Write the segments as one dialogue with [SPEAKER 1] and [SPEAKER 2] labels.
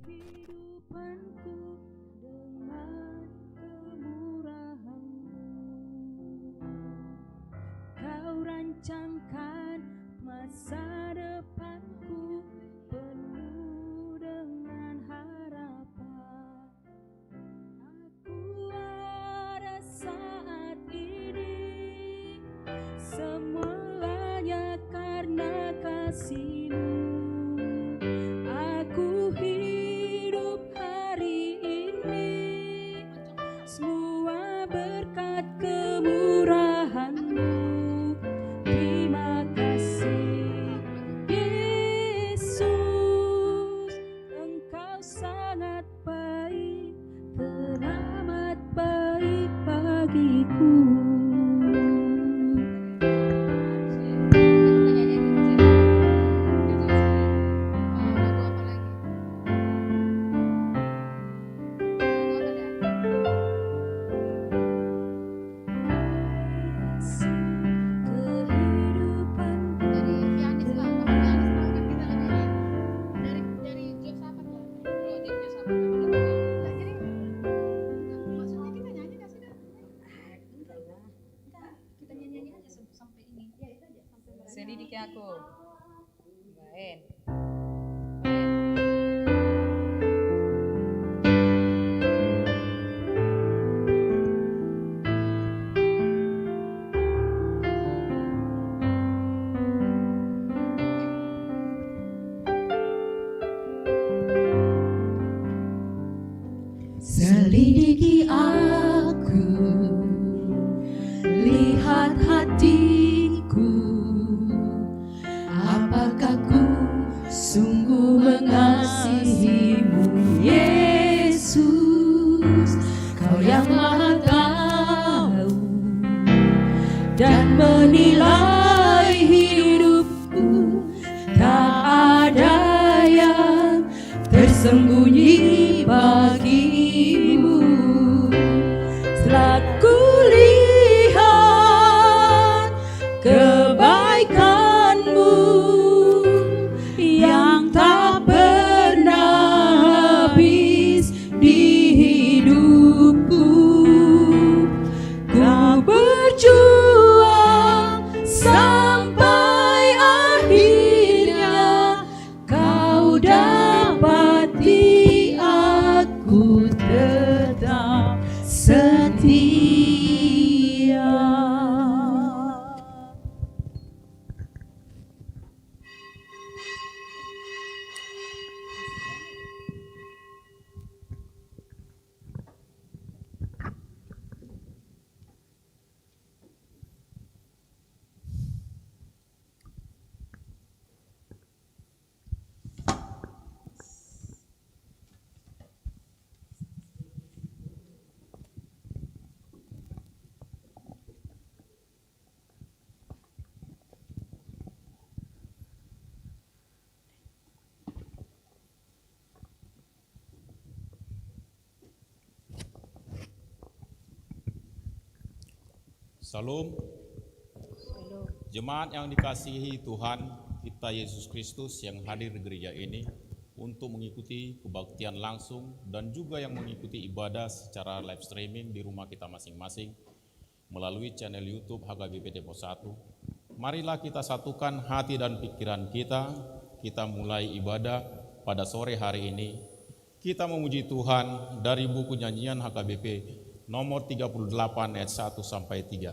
[SPEAKER 1] kehidupanku dengan kemurahan-Mu. Kau rancangkan masa depanku penuh dengan harapan. Aku ada saat ini, semuanya karena kasih-Mu. Aku hidup hari ini, semua berkat kemurahan-Mu. Terima kasih Yesus, Engkau sangat baik, teramat baik bagiku.
[SPEAKER 2] Sedikit aku. Baik.
[SPEAKER 1] Selidiki aku, lihat hatiku, apakah ku sungguh mengasihi-Mu, Yesus. Kau yang Maha tahu dan menilai hidupku, tak ada yang tersembunyi bagi-Mu. Setelah kulihat kebaikan-Mu yang tak pernah habis di hidupku, ku berjuang sampai akhirnya Kau dapati aku tetap setia.
[SPEAKER 3] Salam. Jemaat yang dikasihi Tuhan kita Yesus Kristus yang hadir di gereja ini untuk mengikuti kebaktian langsung dan juga yang mengikuti ibadah secara live streaming di rumah kita masing-masing melalui channel YouTube HKBP Depok 1. Marilah kita satukan hati dan pikiran kita mulai ibadah pada sore hari ini. Kita memuji Tuhan dari buku nyanyian HKBP nomor 38 ayat 1 sampai 3.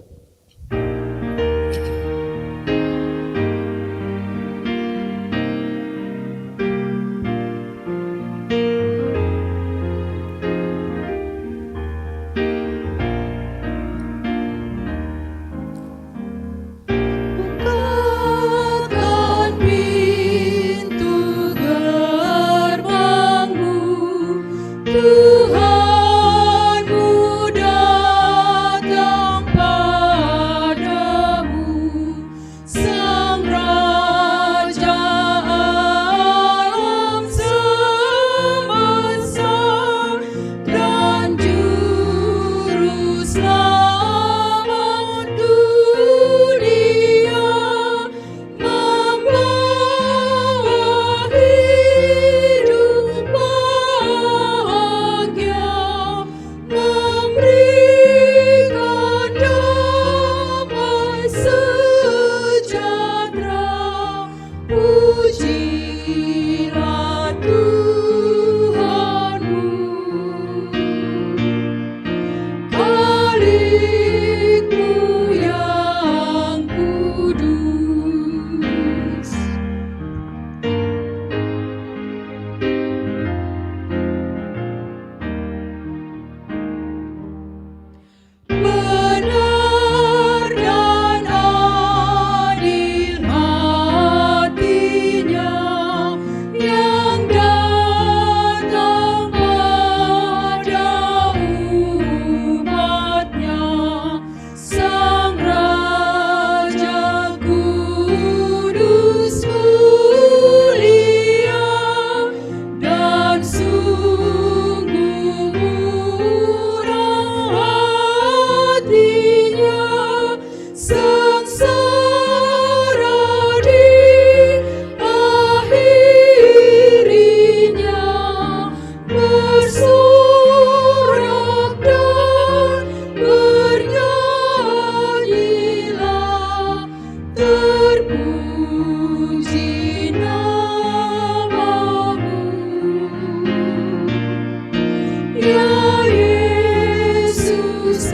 [SPEAKER 1] Ya Yesus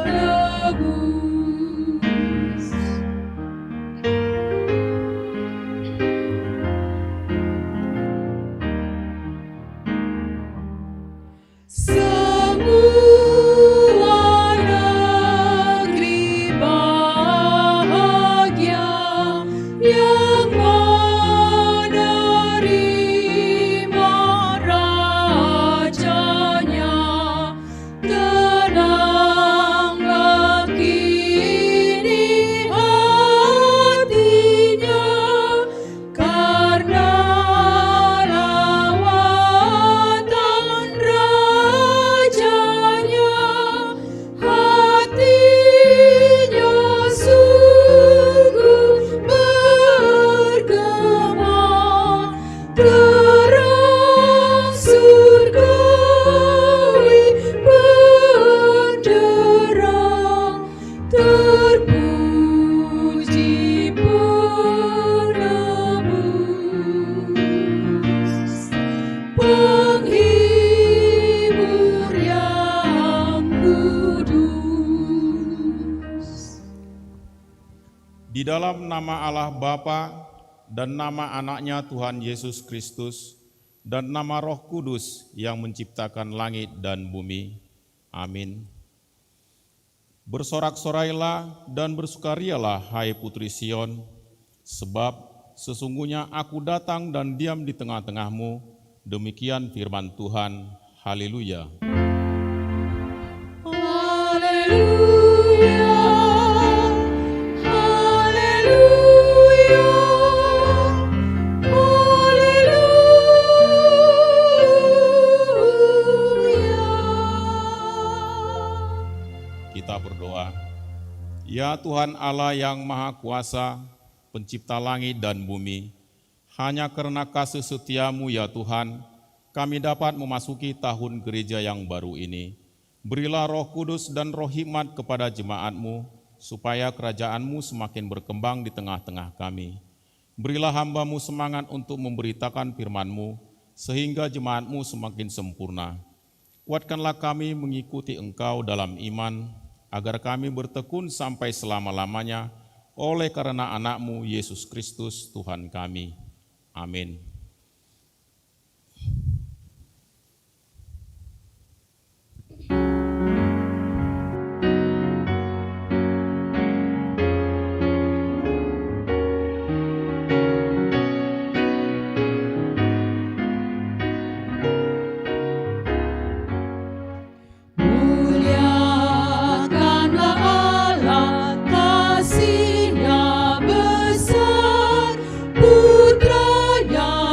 [SPEAKER 1] penebus. Semua negeri bahagia yang menerima rajanya. Tenanglah kini hatinya, karena lawatan rajanya. Hatinya sungguh bergema, terang surgawi benderang, terpuji penebus, penghibur yang kudus.
[SPEAKER 3] Di dalam nama Allah Bapa dan nama anaknya Tuhan Yesus Kristus dan nama Roh Kudus yang menciptakan langit dan bumi. Amin. Bersorak-sorailah dan bersukarialah, hai putri Sion, sebab sesungguhnya aku datang dan diam di tengah-tengahmu. Demikian firman Tuhan. Haleluya.
[SPEAKER 1] Haleluya, haleluya.
[SPEAKER 3] Kita berdoa. Ya Tuhan Allah yang Maha Kuasa, pencipta langit dan bumi, hanya karena kasih setiamu ya Tuhan, kami dapat memasuki tahun gereja yang baru ini. Berilah Roh Kudus dan Roh hikmat kepada jemaat-Mu, supaya kerajaan-Mu semakin berkembang di tengah-tengah kami. Berilah hamba-Mu semangat untuk memberitakan firman-Mu, sehingga jemaat-Mu semakin sempurna. Kuatkanlah kami mengikuti Engkau dalam iman, agar kami bertekun sampai selama-lamanya, oleh karena anak-Mu Yesus Kristus Tuhan kami. Amin.
[SPEAKER 1] Muliakanlah Allah, kasih-Nya besar, Putra-Nya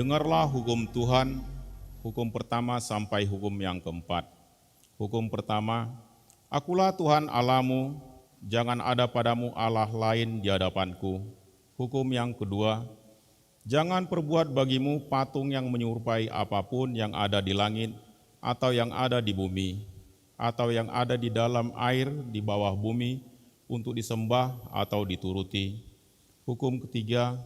[SPEAKER 3] dengarlah hukum Tuhan, hukum pertama sampai hukum yang keempat. Hukum pertama, akulah Tuhan Allahmu, jangan ada padamu Allah lain di hadapanku. Hukum yang kedua, jangan perbuat bagimu patung yang menyerupai apapun yang ada di langit, atau yang ada di bumi, atau yang ada di dalam air di bawah bumi, untuk disembah atau dituruti. Hukum ketiga,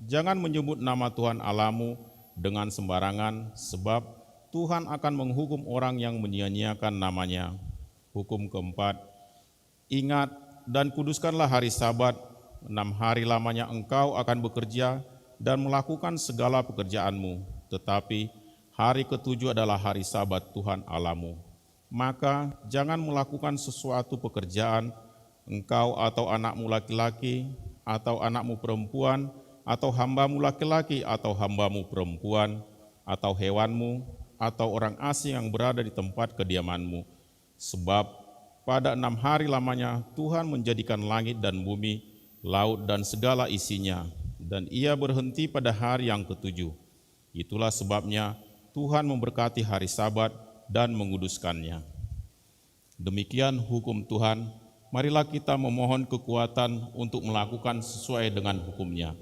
[SPEAKER 3] jangan menyebut nama Tuhan Allahmu dengan sembarangan, sebab Tuhan akan menghukum orang yang menyia-nyiakan namanya. Hukum keempat, ingat dan kuduskanlah hari Sabat, 6 hari lamanya engkau akan bekerja dan melakukan segala pekerjaanmu, tetapi hari ketujuh adalah hari Sabat Tuhan Allahmu. Maka jangan melakukan sesuatu pekerjaan, engkau atau anakmu laki-laki, atau anakmu perempuan, atau hambamu laki-laki atau hambamu perempuan, atau hewanmu, atau orang asing yang berada di tempat kediamanmu. Sebab pada 6 hari lamanya Tuhan menjadikan langit dan bumi, laut dan segala isinya, dan Ia berhenti pada hari yang ketujuh. Itulah sebabnya Tuhan memberkati hari Sabat dan menguduskannya. Demikian hukum Tuhan, marilah kita memohon kekuatan untuk melakukan sesuai dengan hukum-Nya.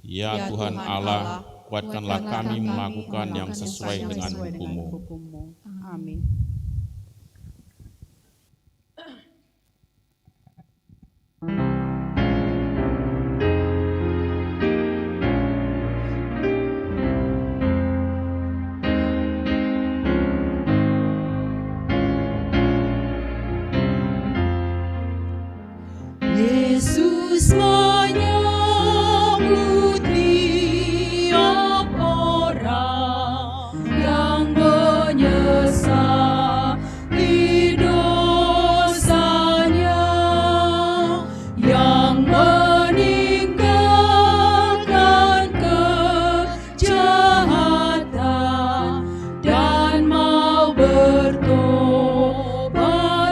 [SPEAKER 3] Ya Tuhan Allah, kuatkanlah kami melakukan yang sesuai dengan hukum-Mu.
[SPEAKER 1] Amin. Yesus menyambut tiap orang yang menyesali dosanya, yang meninggalkan kejahatan dan mau bertobat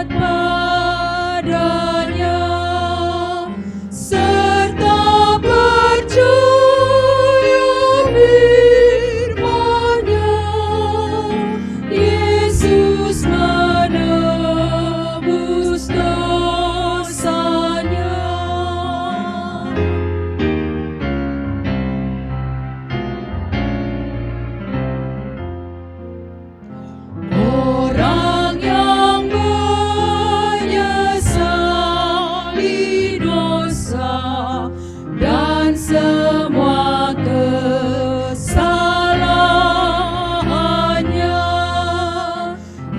[SPEAKER 1] padanya, serta percaya firman-Nya. Yesus menebus dosanya. Orang yang menyesali dosa dan semua kesalahannya,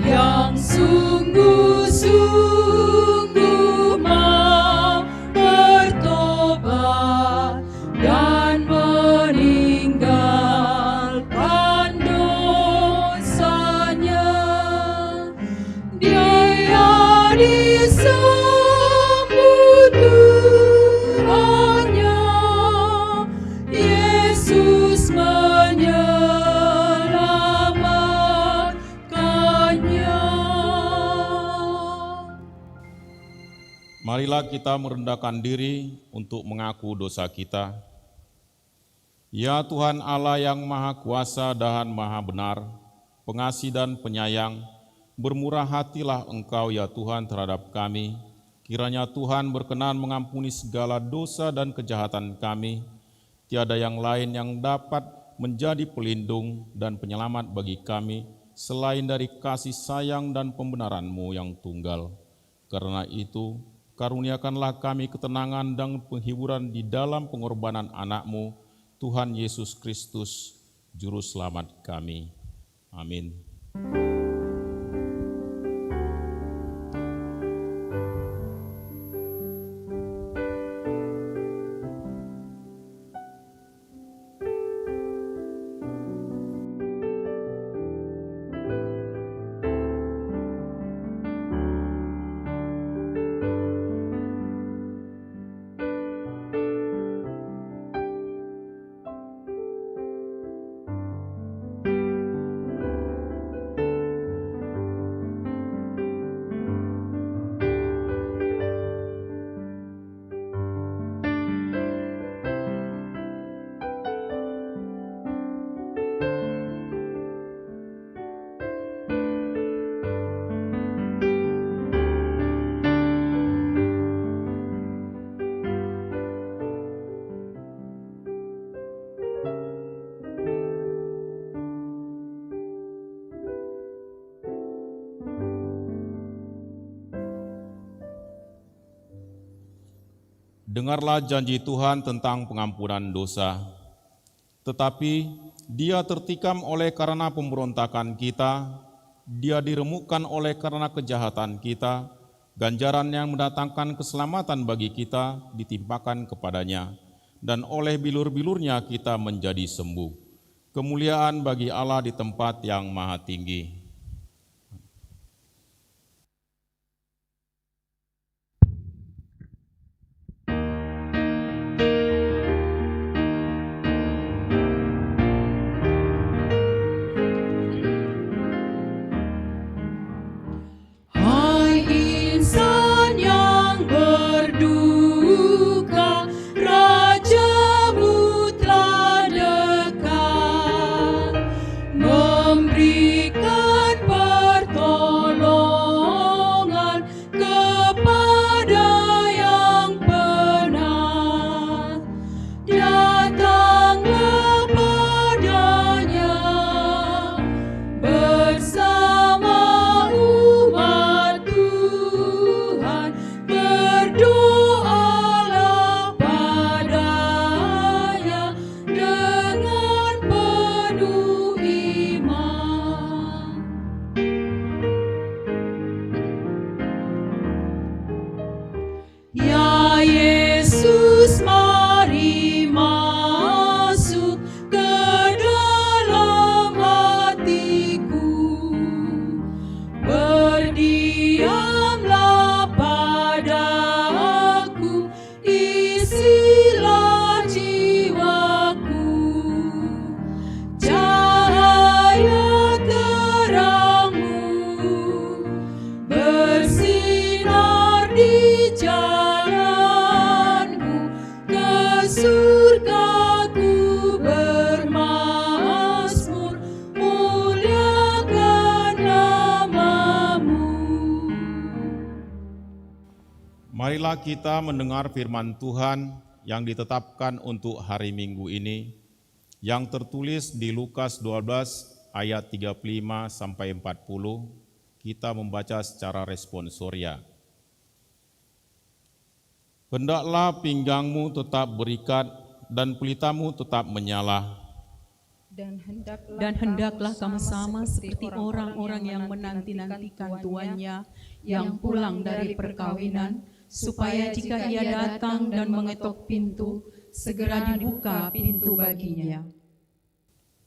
[SPEAKER 1] yang sungguh-sungguh mau bertobat dan meninggalkan dosanya, Dia disambut Tuhannya. Yesus menyelamatkannya.
[SPEAKER 3] Marilah kita merendahkan diri untuk mengaku dosa kita. Ya Tuhan Allah yang Maha Kuasa dan Maha Benar, pengasih dan penyayang, bermurah hatilah Engkau ya Tuhan terhadap kami. Kiranya Tuhan berkenan mengampuni segala dosa dan kejahatan kami. Tiada yang lain yang dapat menjadi pelindung dan penyelamat bagi kami selain dari kasih sayang dan pembenaran-Mu yang tunggal. Karena itu, karuniakanlah kami ketenangan dan penghiburan di dalam pengorbanan anak-Mu, Tuhan Yesus Kristus, Juru Selamat kami. Amin. Dengarlah janji Tuhan tentang pengampunan dosa. Tetapi Dia tertikam oleh karena pemberontakan kita, Dia diremukkan oleh karena kejahatan kita, ganjaran yang mendatangkan keselamatan bagi kita ditimpakan kepadanya, dan oleh bilur-bilurnya kita menjadi sembuh. Kemuliaan bagi Allah di tempat yang maha tinggi. Marilah kita mendengar firman Tuhan yang ditetapkan untuk hari Minggu ini, yang tertulis di Lukas 12 ayat 35 sampai 40. Kita membaca secara responsoria. Hendaklah pinggangmu tetap berikat dan pelitamu tetap menyala.
[SPEAKER 1] Dan hendaklah kamu sama seperti orang-orang yang menanti-nantikan tuannya yang pulang dari perkawinan, supaya jika ia datang dan mengetok pintu, segera dibuka pintu baginya.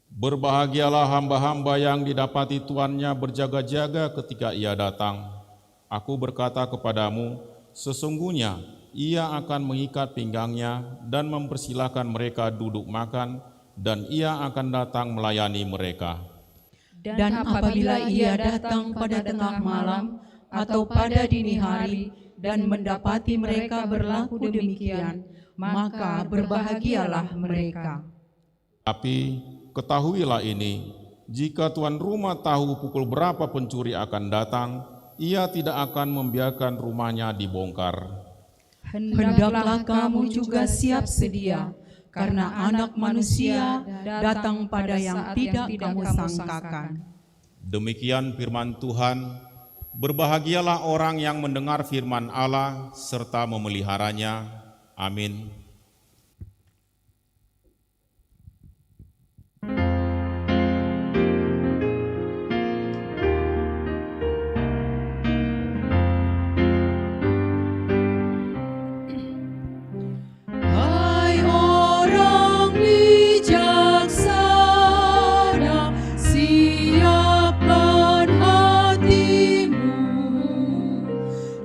[SPEAKER 3] Berbahagialah hamba-hamba yang didapati tuannya berjaga-jaga ketika ia datang. Aku berkata kepadamu, sesungguhnya ia akan mengikat pinggangnya dan mempersilahkan mereka duduk makan, dan ia akan datang melayani mereka.
[SPEAKER 1] Dan apabila ia datang pada tengah malam atau pada dini hari dan mendapati mereka berlaku demikian, maka berbahagialah mereka.
[SPEAKER 3] Tapi ketahuilah ini, jika tuan rumah tahu pukul berapa pencuri akan datang, ia tidak akan membiarkan rumahnya dibongkar.
[SPEAKER 1] Hendaklah kamu juga siap sedia, karena Anak Manusia datang pada yang tidak kamu sangkakan.
[SPEAKER 3] Demikian firman Tuhan. Berbahagialah orang yang mendengar firman Allah serta memeliharanya. Amin.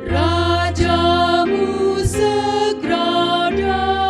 [SPEAKER 1] Rajamu segera datang.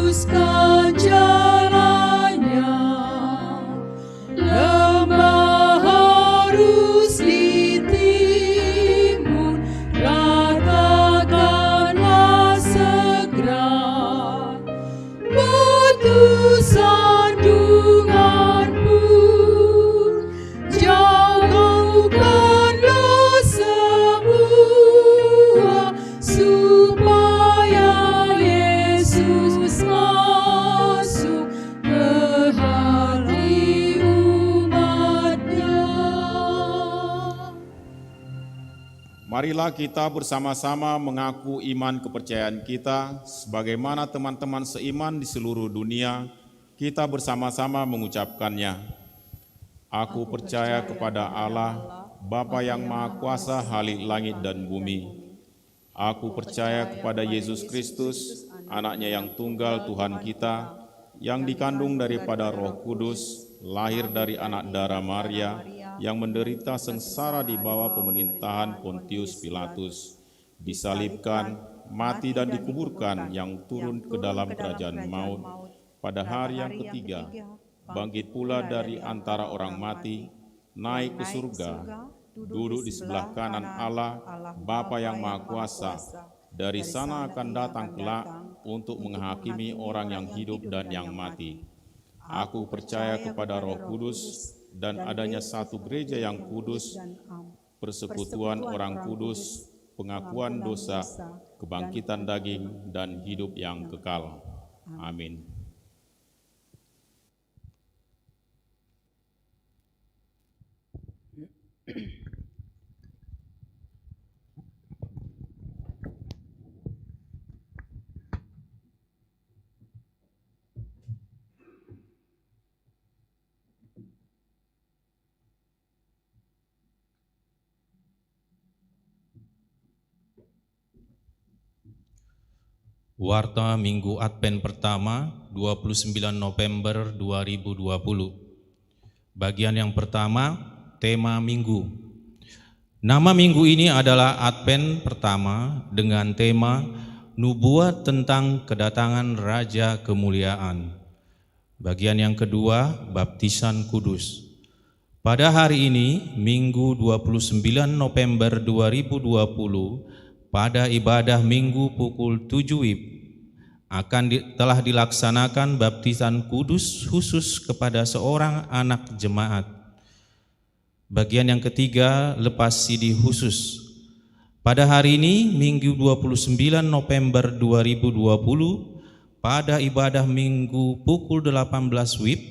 [SPEAKER 1] luruskan jalannya, lembah harus ditimbun, ratakanlah segera batu sandungan pun, jauhkanlah semua supaya Yesus masuk ke hati umatnya.
[SPEAKER 3] Marilah kita bersama-sama mengaku iman kepercayaan kita, sebagaimana teman-teman seiman di seluruh dunia, kita bersama-sama mengucapkannya. Aku percaya kepada Allah, Bapa yang Maha Kuasa Halik langit dan bumi. Aku percaya kepada Yesus Kristus, anaknya yang tunggal Tuhan kita, yang dikandung daripada Roh Kudus, lahir dari anak darah Maria, yang menderita sengsara di bawah pemerintahan Pontius Pilatus, disalibkan, mati dan dikuburkan, yang turun ke dalam kerajaan maut, pada hari yang ketiga, bangkit pula dari antara orang mati, naik ke surga, duduk di sebelah kanan Allah, Bapa yang Maha Kuasa. Dari sana akan datang kelak untuk menghakimi orang yang hidup dan yang mati. Aku percaya kepada Roh Kudus dan adanya satu gereja yang kudus, persekutuan orang kudus, pengakuan dosa, kebangkitan daging, dan hidup yang kekal. Amin.
[SPEAKER 4] Warta Minggu Advent pertama, 29 November 2020. Bagian yang pertama, tema minggu. Nama minggu ini adalah Advent pertama dengan tema Nubuat tentang kedatangan Raja Kemuliaan. Bagian yang kedua, Baptisan Kudus. Pada hari ini, Minggu 29 November 2020, pada ibadah Minggu pukul 7 WIB telah dilaksanakan baptisan kudus khusus kepada seorang anak jemaat. Bagian yang ketiga, lepas sidi khusus. Pada hari ini, Minggu 29 November 2020, pada ibadah Minggu pukul 18 WIB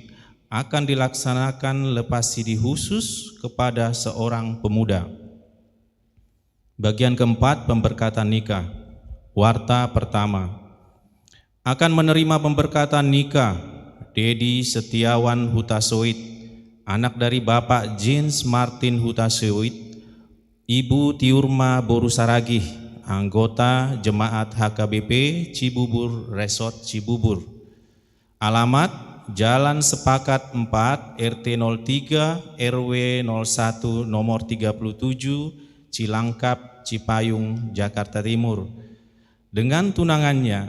[SPEAKER 4] akan dilaksanakan lepas sidi khusus kepada seorang pemuda. Bagian keempat, pemberkatan nikah. Warta pertama. Akan menerima pemberkatan nikah Dedi Setiawan Hutasoit, anak dari Bapak James Martin Hutasoit, Ibu Tiurma Borusaragih, anggota Jemaat HKBP Cibubur Resort Cibubur. Alamat Jalan Sepakat 4 RT 03 RW 01 nomor 37 Cilangkap, Cipayung, Jakarta Timur. Dengan tunangannya,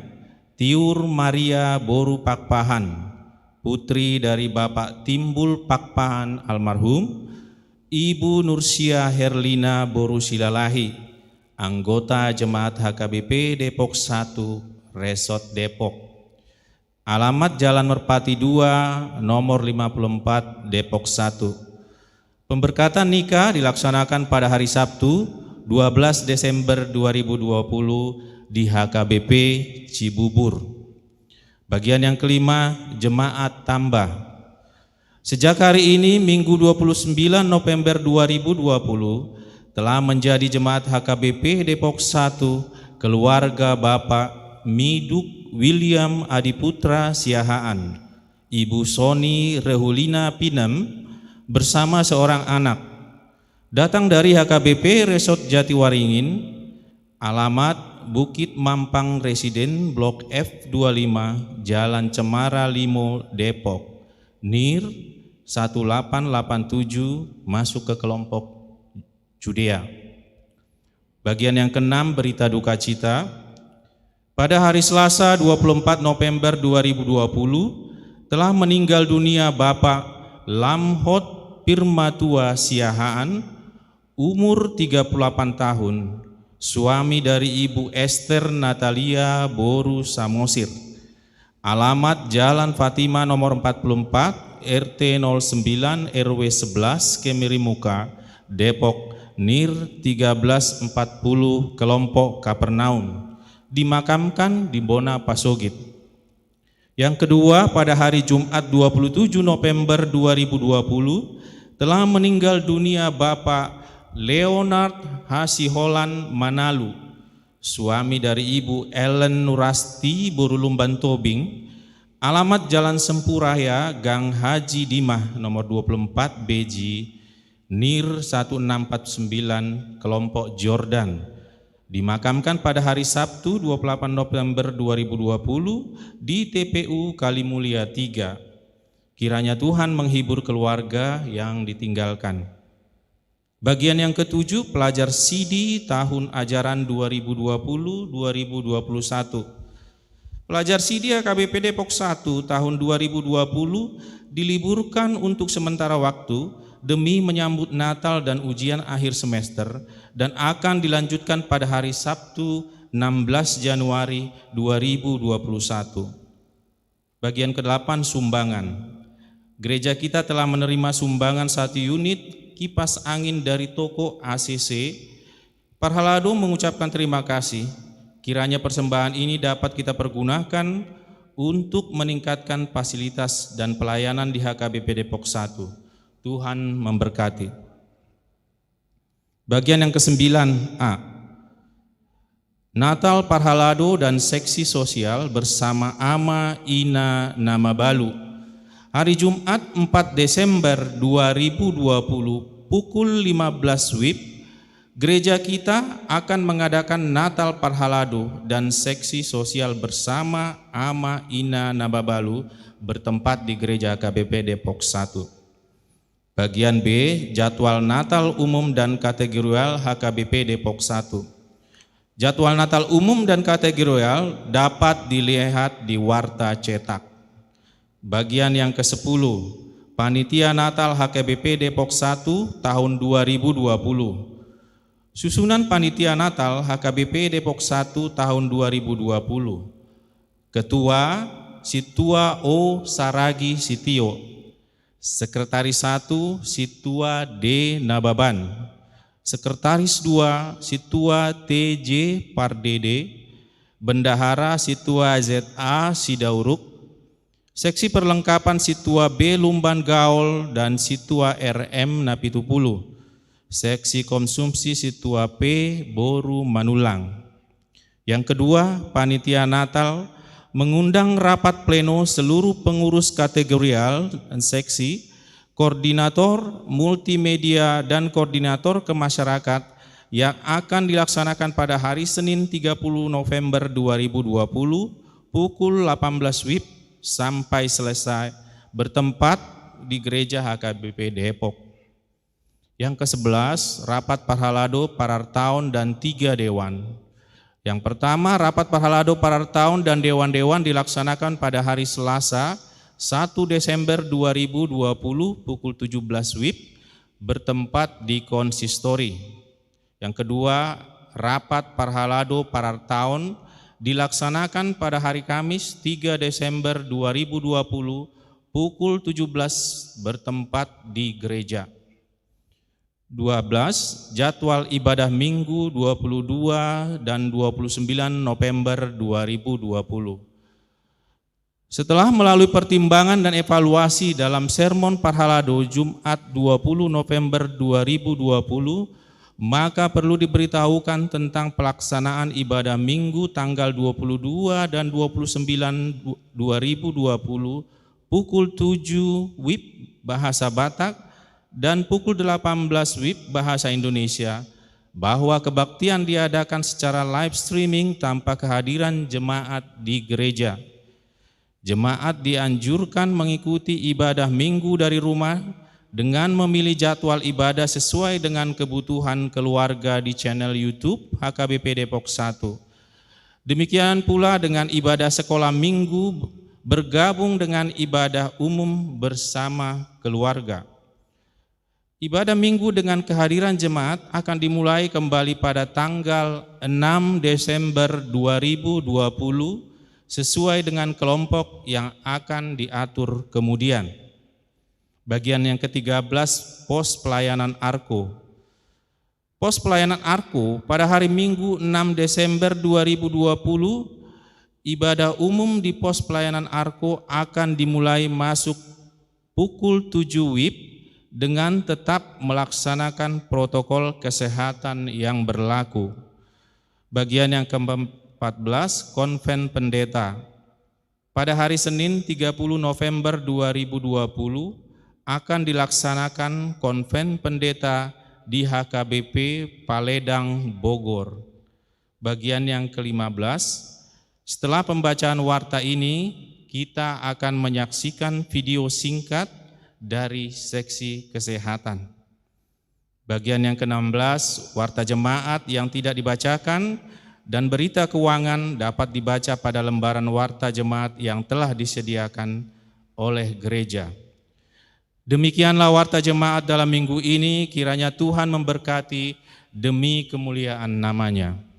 [SPEAKER 4] Tiur Maria Boru Pakpahan, putri dari Bapak Timbul Pakpahan almarhum, Ibu Nursia Herlina Boru Silalahi, anggota Jemaat HKBP Depok 1, Resort Depok. Alamat Jalan Merpati 2, nomor 54, Depok 1. Pemberkatan nikah dilaksanakan pada hari Sabtu 12 Desember 2020 di HKBP Cibubur. Bagian yang kelima, Jemaat Tambah. Sejak hari ini, Minggu 29 November 2020, telah menjadi Jemaat HKBP Depok 1 keluarga Bapak Miduk William Adiputra Siahaan, Ibu Soni Rehulina Pinem, bersama seorang anak, datang dari HKBP Resort Jatiwaringin, alamat Bukit Mampang Residen Blok F25, Jalan Cemara Limo, Depok, NIR 1887, masuk ke kelompok Judea. Bagian yang keenam, berita duka cita. pada hari Selasa 24 November 2020 telah meninggal dunia Bapak Lamhot Pirmatua Siahaan, umur 38 tahun, suami dari Ibu Esther Natalia Boru Samosir. Alamat Jalan Fatima nomor 44, RT 09 RW 11 Kemirimuka, Depok, NIR 1340, kelompok Kapernaum. Dimakamkan di Bona Pasogit. Yang kedua, pada hari Jumat 27 November 2020 telah meninggal dunia Bapak Leonard Hasiholan Manalu, suami dari Ibu Ellen Nurasti Borulumban Tobing. Alamat Jalan Sempuraya, Gang Haji Dimah nomor 24 BG, NIR 1649, kelompok Jordan. Dimakamkan pada hari Sabtu 28 November 2020 di TPU Kalimulia 3. Kiranya Tuhan menghibur keluarga yang ditinggalkan. Bagian yang ketujuh, pelajar CD tahun ajaran 2020-2021. Pelajar CD HKBP Depok 1 tahun 2020 diliburkan untuk sementara waktu demi menyambut Natal dan ujian akhir semester, dan akan dilanjutkan pada hari Sabtu 16 Januari 2021. Bagian ke-8, sumbangan. Gereja kita telah menerima sumbangan 1 unit kipas angin dari toko ACC. Parhalado mengucapkan terima kasih. Kiranya persembahan ini dapat kita pergunakan untuk meningkatkan fasilitas dan pelayanan di HKBP Depok 1. Tuhan memberkati. Bagian yang ke-9, A. Natal Parhalado dan Seksi Sosial bersama Ama Ina Namabalu. Hari Jumat 4 Desember 2020 pukul 15 WIB, gereja kita akan mengadakan Natal Parhalado dan Seksi Sosial bersama Ama Ina Namabalu bertempat di gereja HKBP Depok 1. Bagian B, jadwal Natal umum dan kategorial HKBP Depok 1. Jadwal Natal umum dan kategorial dapat dilihat di warta cetak. Bagian yang ke-10, Panitia Natal HKBP Depok 1 tahun 2020. Susunan Panitia Natal HKBP Depok 1 tahun 2020. Ketua, Situa O. Saragi Sitio. Sekretaris 1, Situa D. Nababan. Sekretaris 2, Situa T.J. Pardede. Bendahara Situa Z.A. Sidauruk. Seksi perlengkapan Situa B. Lumban Gaul dan Situa R.M. Napitupulu. Seksi konsumsi Situa P. Boru Manulang. Yang kedua, Panitia Natal mengundang rapat pleno seluruh pengurus kategorial dan seksi, koordinator multimedia dan koordinator kemasyarakat yang akan dilaksanakan pada hari Senin 30 November 2020 pukul 18 WIB sampai selesai bertempat di gereja HKBP Depok. Yang ke-11, rapat Parhalado Parartaun dan 3 dewan. Yang pertama, rapat Parhalado Parartaun dan dewan-dewan dilaksanakan pada hari Selasa 1 Desember 2020 pukul 17 WIB bertempat di konsistori. Yang kedua, rapat Parhalado Parartaun dilaksanakan pada hari Kamis 3 Desember 2020 pukul 17 bertempat di gereja. 12. Jadwal ibadah Minggu 22 dan 29 November 2020. Setelah melalui pertimbangan dan evaluasi dalam sermon Parhalado Jumat 20 November 2020, maka perlu diberitahukan tentang pelaksanaan ibadah Minggu tanggal 22 dan 29 2020 pukul 7 WIB bahasa Batak dan pukul 18 WIB bahasa Indonesia, bahwa kebaktian diadakan secara live streaming tanpa kehadiran jemaat di gereja. Jemaat dianjurkan mengikuti ibadah Minggu dari rumah dengan memilih jadwal ibadah sesuai dengan kebutuhan keluarga di channel YouTube HKBP Depok 1. Demikian pula dengan ibadah sekolah minggu bergabung dengan ibadah umum bersama keluarga. Ibadah minggu dengan kehadiran jemaat akan dimulai kembali pada tanggal 6 Desember 2020 sesuai dengan kelompok yang akan diatur kemudian. Bagian yang ke-13, pos pelayanan ARKO. Pos pelayanan ARKO pada hari Minggu 6 Desember 2020, ibadah umum di pos pelayanan ARKO akan dimulai masuk pukul 7 WIB dengan tetap melaksanakan protokol kesehatan yang berlaku. Bagian yang ke-14, konven pendeta. Pada hari Senin 30 November 2020 akan dilaksanakan konven pendeta di HKBP Paledang, Bogor. Bagian yang ke-15, setelah pembacaan warta ini, kita akan menyaksikan video singkat dari seksi kesehatan. Bagian yang ke-16, warta jemaat yang tidak dibacakan dan berita keuangan dapat dibaca pada lembaran warta jemaat yang telah disediakan oleh gereja. Demikianlah warta jemaat dalam minggu ini, kiranya Tuhan memberkati demi kemuliaan nama-Nya.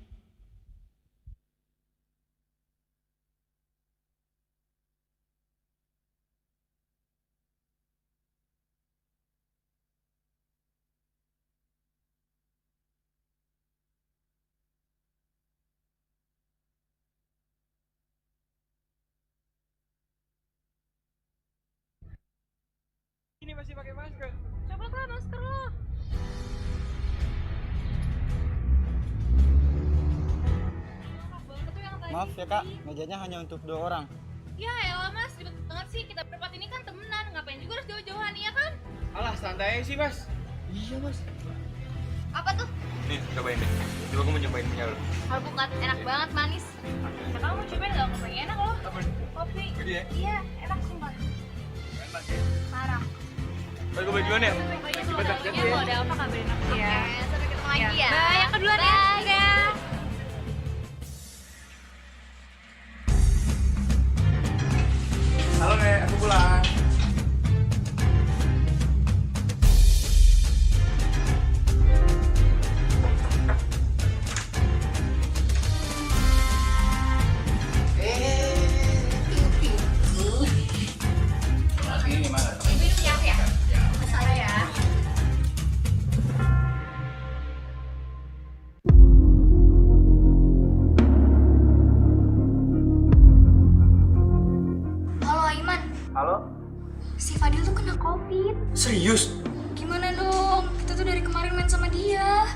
[SPEAKER 5] Ini masih pakai masker.
[SPEAKER 2] Coba kan masker lo.
[SPEAKER 5] Maaf ya kak, mejanya hanya untuk 2 orang.
[SPEAKER 2] Ya elah mas, ribet banget sih. Kita berempat ini kan temenan. Ngapain juga harus jauh-jauhan, ya kan?
[SPEAKER 5] Alah santai sih mas. Iya mas.
[SPEAKER 2] Apa tuh?
[SPEAKER 5] Nih cobain deh. Coba gue mau nyobain punya lo.
[SPEAKER 2] Alpukat, enak banget, manis. Nah, kamu cobain nggak? Kopi enak loh. Kopi.
[SPEAKER 5] Gede ya?
[SPEAKER 2] Iya, enak sumpah.
[SPEAKER 5] Enak ya.
[SPEAKER 2] Parah.
[SPEAKER 5] Baik gue bajuan ya?
[SPEAKER 2] Makasih banget. Kalau ada apa kabarin aku.
[SPEAKER 6] Iya.
[SPEAKER 2] Sampai ketemu lagi ya.
[SPEAKER 6] Bye, yang kedua nih.
[SPEAKER 2] Dadah.
[SPEAKER 5] Halo Nek, aku pulang.
[SPEAKER 6] Halo Aiman,
[SPEAKER 5] Halo?
[SPEAKER 6] si Fadil tuh kena COVID.
[SPEAKER 5] Serius?
[SPEAKER 6] Gimana dong? Kita tuh dari kemarin main sama dia.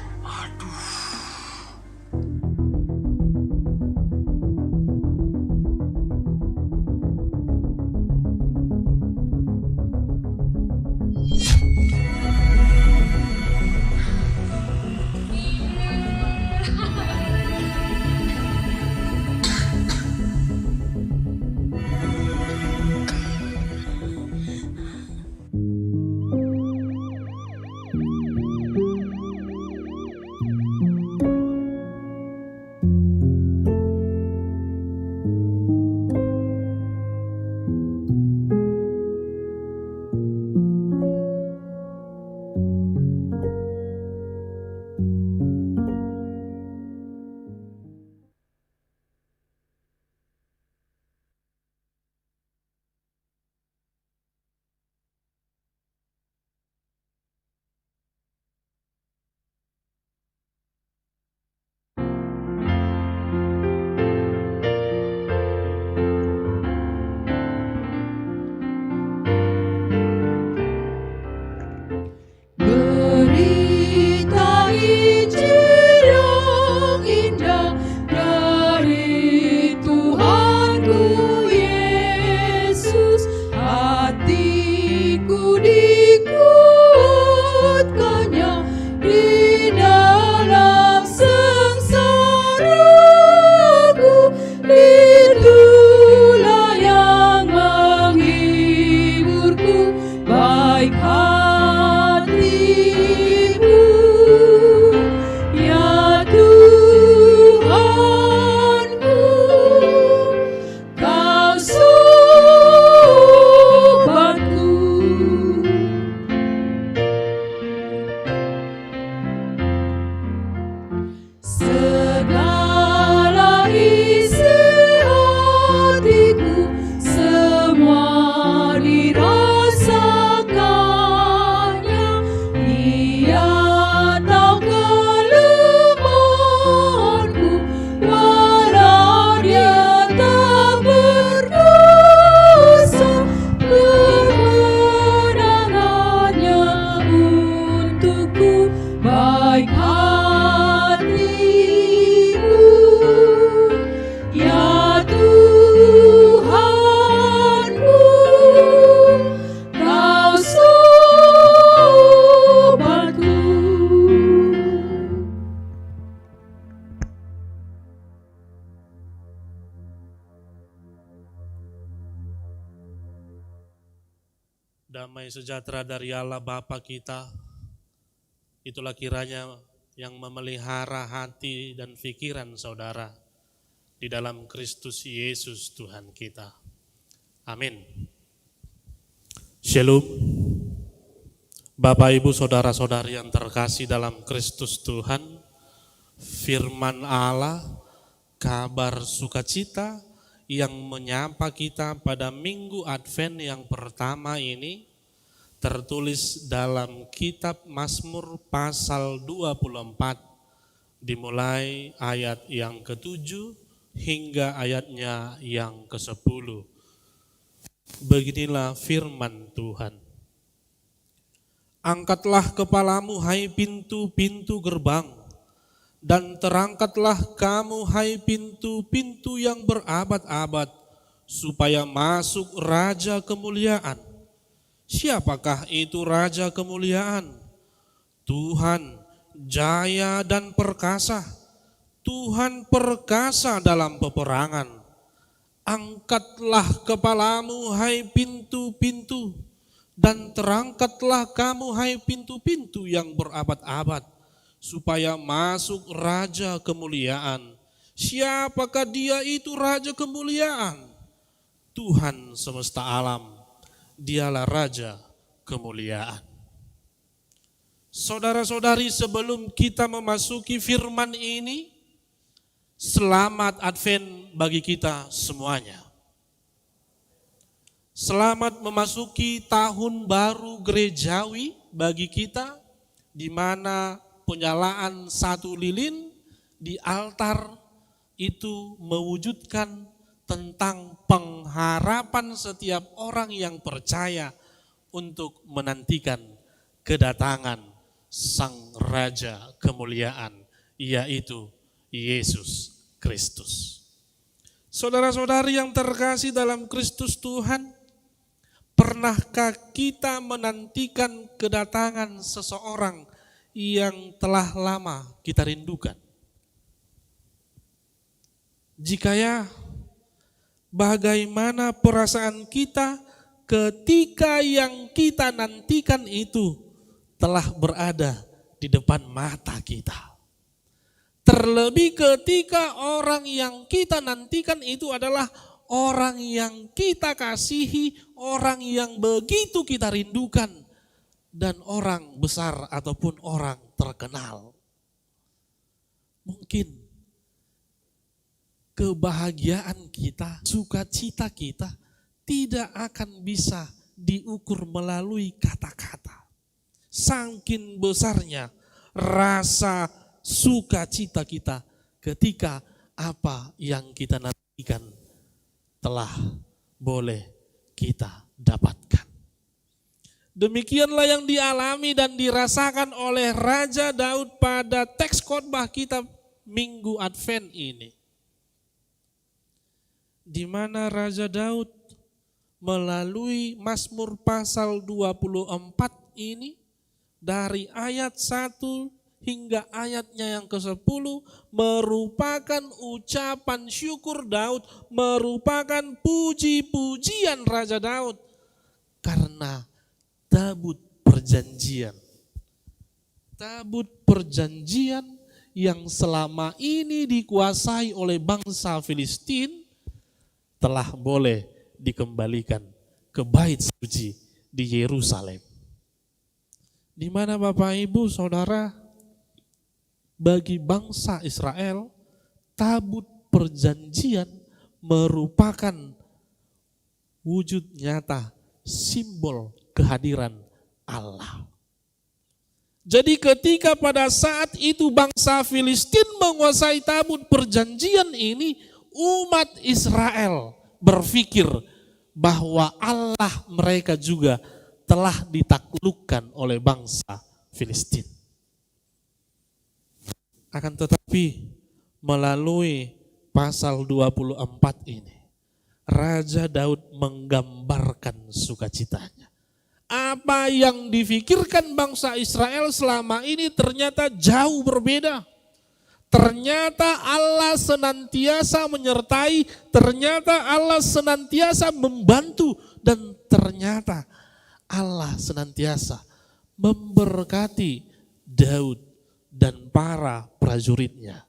[SPEAKER 7] damai sejahtera dari Allah Bapa kita, itulah kiranya yang memelihara hati dan pikiran saudara di dalam Kristus Yesus Tuhan kita. Amin. Shalom. Bapak, Ibu, saudara-saudari yang terkasih dalam Kristus Tuhan, firman Allah, kabar sukacita yang menyapa kita pada Minggu Advent yang pertama ini tertulis dalam kitab Mazmur pasal 24 dimulai ayat yang ke-7 hingga ayatnya yang ke-10. Beginilah firman Tuhan. Angkatlah kepalamu hai pintu-pintu gerbang, dan terangkatlah kamu hai pintu-pintu yang berabad-abad, supaya masuk Raja kemuliaan. Siapakah itu Raja kemuliaan? Tuhan jaya dan perkasa, Tuhan perkasa dalam peperangan. Angkatlah kepalamu hai pintu-pintu, dan terangkatlah kamu hai pintu-pintu yang berabad-abad, supaya masuk Raja kemuliaan. Siapakah dia itu Raja kemuliaan? Tuhan semesta alam, dialah Raja kemuliaan. Saudara-saudari, sebelum kita memasuki firman ini, selamat Advent bagi kita semuanya. Selamat memasuki tahun baru gerejawi bagi kita, di mana penyalaan satu lilin di altar itu mewujudkan tentang pengharapan setiap orang yang percaya untuk menantikan kedatangan Sang Raja kemuliaan, yaitu Yesus Kristus. Saudara-saudari yang terkasih dalam Kristus Tuhan, pernahkah kita menantikan kedatangan seseorang yang telah lama kita rindukan? Jika ya, bagaimana perasaan kita ketika yang kita nantikan itu telah berada di depan mata kita? Terlebih ketika orang yang kita nantikan itu adalah orang yang kita kasihi, orang yang begitu kita rindukan, dan orang besar ataupun orang terkenal. Mungkin kebahagiaan kita, sukacita kita tidak akan bisa diukur melalui kata-kata. Saking besarnya rasa sukacita kita ketika apa yang kita nantikan telah boleh kita dapatkan. Demikianlah yang dialami dan dirasakan oleh Raja Daud pada teks khotbah kita Minggu Advent ini. Di mana Raja Daud melalui Mazmur pasal 24 ini dari ayat 1 hingga ayatnya yang ke-10 merupakan ucapan syukur Daud, merupakan puji-pujian Raja Daud karena tabut perjanjian. Tabut perjanjian yang selama ini dikuasai oleh bangsa Filistin telah boleh dikembalikan ke bait suci di Yerusalem. Di mana Bapak Ibu Saudara, bagi bangsa Israel, tabut perjanjian merupakan wujud nyata, simbol kehadiran Allah. Jadi ketika pada saat itu bangsa Filistin menguasai tabut perjanjian ini, umat Israel berpikir bahwa Allah mereka juga telah ditaklukkan oleh bangsa Filistin. Akan tetapi melalui pasal 24 ini, Raja Daud menggambarkan sukacitanya. Apa yang difikirkan bangsa Israel selama ini ternyata jauh berbeda. Ternyata Allah senantiasa menyertai, ternyata Allah senantiasa membantu, dan ternyata Allah senantiasa memberkati Daud dan para prajuritnya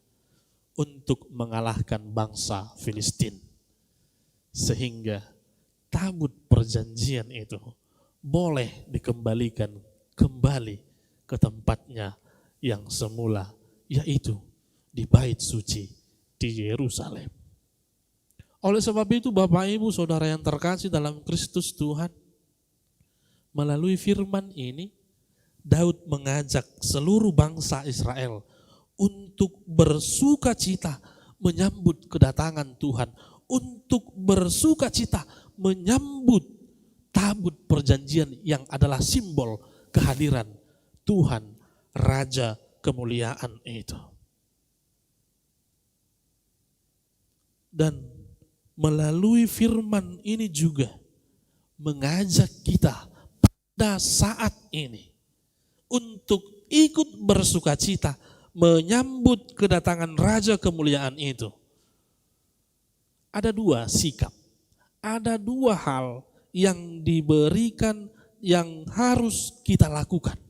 [SPEAKER 7] untuk mengalahkan bangsa Filistin. Sehingga tabut perjanjian itu boleh dikembalikan kembali ke tempatnya yang semula, yaitu di bait suci di Yerusalem. Oleh sebab itu Bapak Ibu Saudara yang terkasih dalam Kristus Tuhan, melalui firman ini Daud mengajak seluruh bangsa Israel untuk bersuka cita menyambut kedatangan Tuhan, untuk bersuka cita menyambut tabut perjanjian yang adalah simbol kehadiran Tuhan, Raja kemuliaan itu. Dan melalui firman ini juga mengajak kita pada saat ini untuk ikut bersuka cita menyambut kedatangan Raja kemuliaan itu. Ada dua sikap, ada dua hal yang diberikan yang harus kita lakukan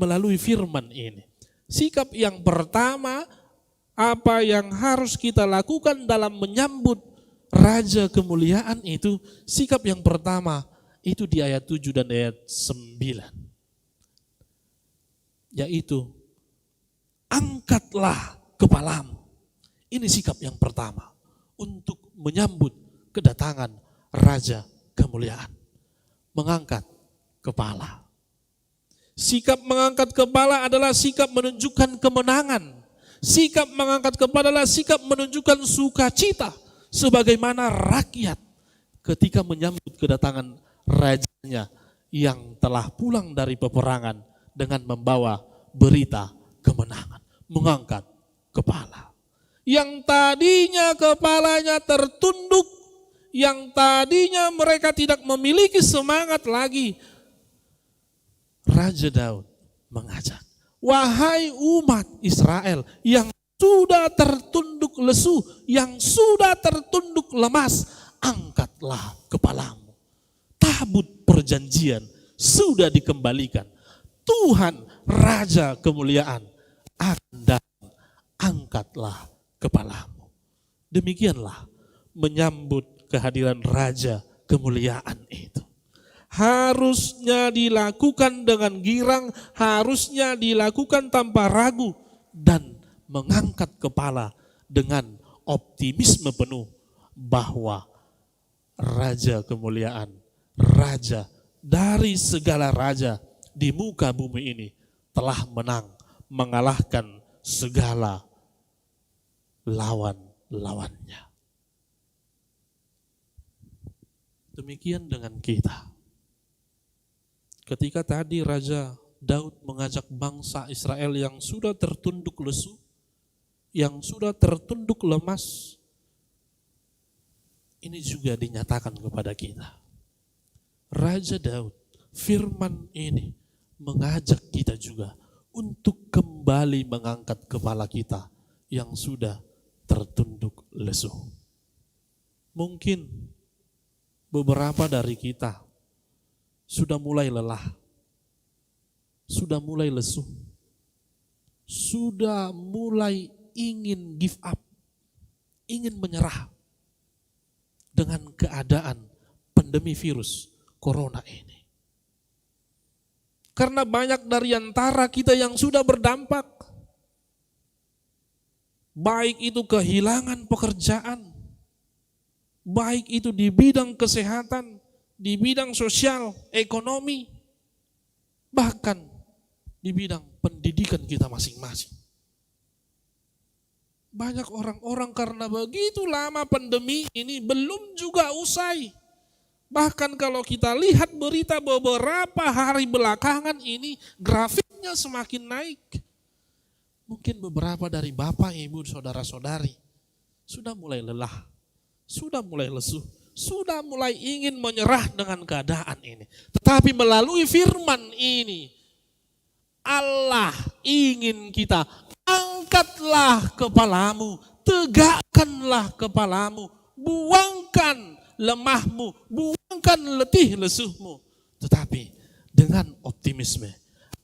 [SPEAKER 7] melalui firman ini. Sikap yang pertama, apa yang harus kita lakukan dalam menyambut Raja kemuliaan itu, sikap yang pertama itu di ayat 7 dan ayat 9. Yaitu, angkatlah kepalamu. Ini sikap yang pertama untuk menyambut kedatangan Raja kemuliaan. Mengangkat kepala. Sikap mengangkat kepala adalah sikap menunjukkan kemenangan. Sikap mengangkat kepala adalah sikap menunjukkan sukacita. Sebagaimana rakyat ketika menyambut kedatangan rajanya yang telah pulang dari peperangan dengan membawa berita kemenangan. Mengangkat kepala. Yang tadinya kepalanya tertunduk, yang tadinya mereka tidak memiliki semangat lagi, Raja Daud mengajak, wahai umat Israel yang sudah tertunduk lesu, yang sudah tertunduk lemas, angkatlah kepalamu. Tabut perjanjian sudah dikembalikan. Tuhan Raja kemuliaan akan datang, angkatlah kepalamu. Demikianlah menyambut kehadiran Raja kemuliaan itu. Harusnya dilakukan dengan girang, harusnya dilakukan tanpa ragu, dan mengangkat kepala dengan optimisme penuh bahwa Raja kemuliaan, Raja dari segala raja di muka bumi ini telah menang, mengalahkan segala lawan-lawannya. Demikian dengan kita. Ketika tadi Raja Daud mengajak bangsa Israel yang sudah tertunduk lesu, yang sudah tertunduk lemas, ini juga dinyatakan kepada kita. Raja Daud, firman ini mengajak kita juga untuk kembali mengangkat kepala kita yang sudah tertunduk lesu. Mungkin beberapa dari kita sudah mulai lelah, sudah mulai lesu, sudah mulai ingin give up, ingin menyerah dengan keadaan pandemi virus corona ini. Karena banyak dari antara kita yang sudah berdampak, baik itu kehilangan pekerjaan, baik itu di bidang kesehatan, di bidang sosial, ekonomi, bahkan di bidang pendidikan kita masing-masing. Banyak orang-orang karena begitu lama pandemi ini belum juga usai. Bahkan kalau kita lihat berita beberapa hari belakangan ini, grafiknya semakin naik. Mungkin beberapa dari Bapak, Ibu, Saudara-saudari sudah mulai lelah, sudah mulai lesu, sudah mulai ingin menyerah dengan keadaan ini. Tetapi melalui firman ini, Allah ingin kita, angkatlah kepalamu, tegakkanlah kepalamu, buangkan lemahmu, buangkan letih lesuhmu. Tetapi dengan optimisme,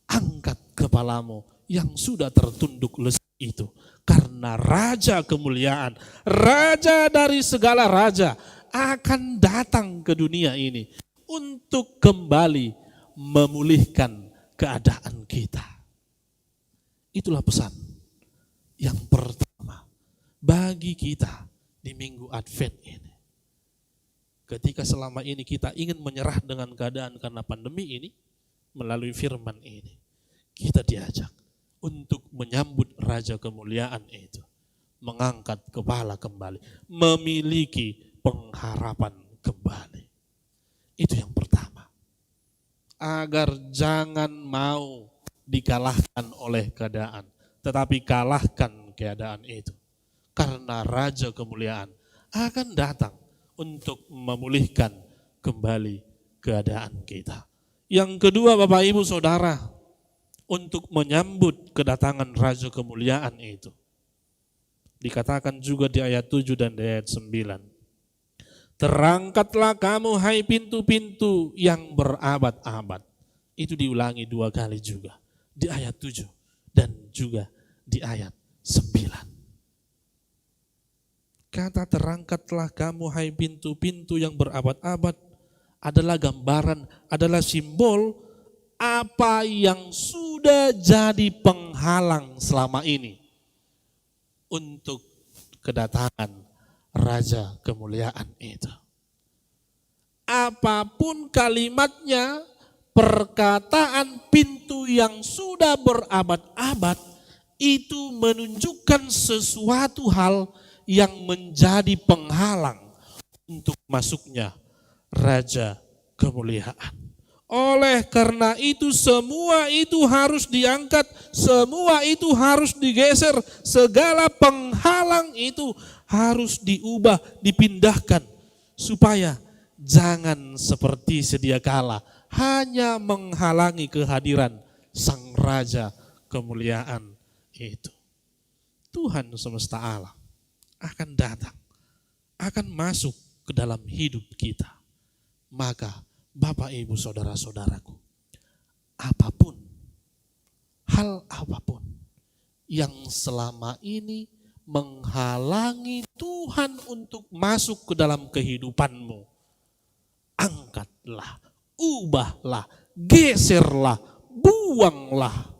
[SPEAKER 7] angkat kepalamu yang sudah tertunduk lesu itu. Karena Raja kemuliaan, Raja dari segala raja akan datang ke dunia ini untuk kembali memulihkan keadaan kita. Itulah pesan yang pertama bagi kita di minggu Advent ini. Ketika selama ini kita ingin menyerah dengan keadaan karena pandemi ini, melalui firman ini, kita diajak untuk menyambut Raja kemuliaan itu, mengangkat kepala kembali, memiliki pengharapan kembali. Itu yang pertama. Agar jangan mau dikalahkan oleh keadaan, tetapi kalahkan keadaan itu. Karena Raja kemuliaan akan datang untuk memulihkan kembali keadaan kita. Yang kedua Bapak Ibu Saudara, untuk menyambut kedatangan Raja kemuliaan itu. Dikatakan juga di ayat 7 dan di ayat 9. Terangkatlah kamu hai pintu-pintu yang berabad-abad. Itu diulangi 2 kali juga. Di ayat 7 dan juga di ayat 9. Kata terangkatlah kamu hai pintu-pintu yang berabad-abad adalah gambaran, adalah simbol apa yang sudah jadi penghalang selama ini untuk kedatangan Raja kemuliaan itu. Apapun kalimatnya, perkataan pintu yang sudah berabad-abad itu menunjukkan sesuatu hal yang menjadi penghalang untuk masuknya Raja kemuliaan. Oleh karena itu semua itu harus diangkat, semua itu harus digeser, segala penghalang itu harus diubah, dipindahkan supaya jangan seperti sedia kala hanya menghalangi kehadiran Sang Raja kemuliaan itu. Tuhan semesta alam akan datang, akan masuk ke dalam hidup kita. Maka Bapak Ibu Saudara-saudaraku, apapun, hal apapun yang selama ini menghalangi Tuhan untuk masuk ke dalam kehidupanmu, angkatlah, ubahlah, geserlah, buanglah,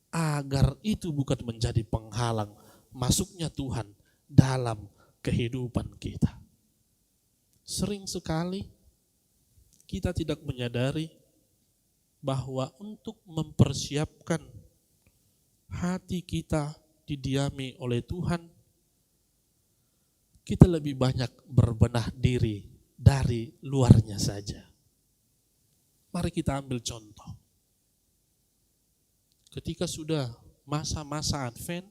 [SPEAKER 7] agar itu bukan menjadi penghalang masuknya Tuhan dalam kehidupan kita. Sering sekali kita tidak menyadari bahwa untuk mempersiapkan hati kita didiami oleh Tuhan, kita lebih banyak berbenah diri dari luarnya saja. Mari kita ambil contoh. Ketika sudah masa-masa Advent,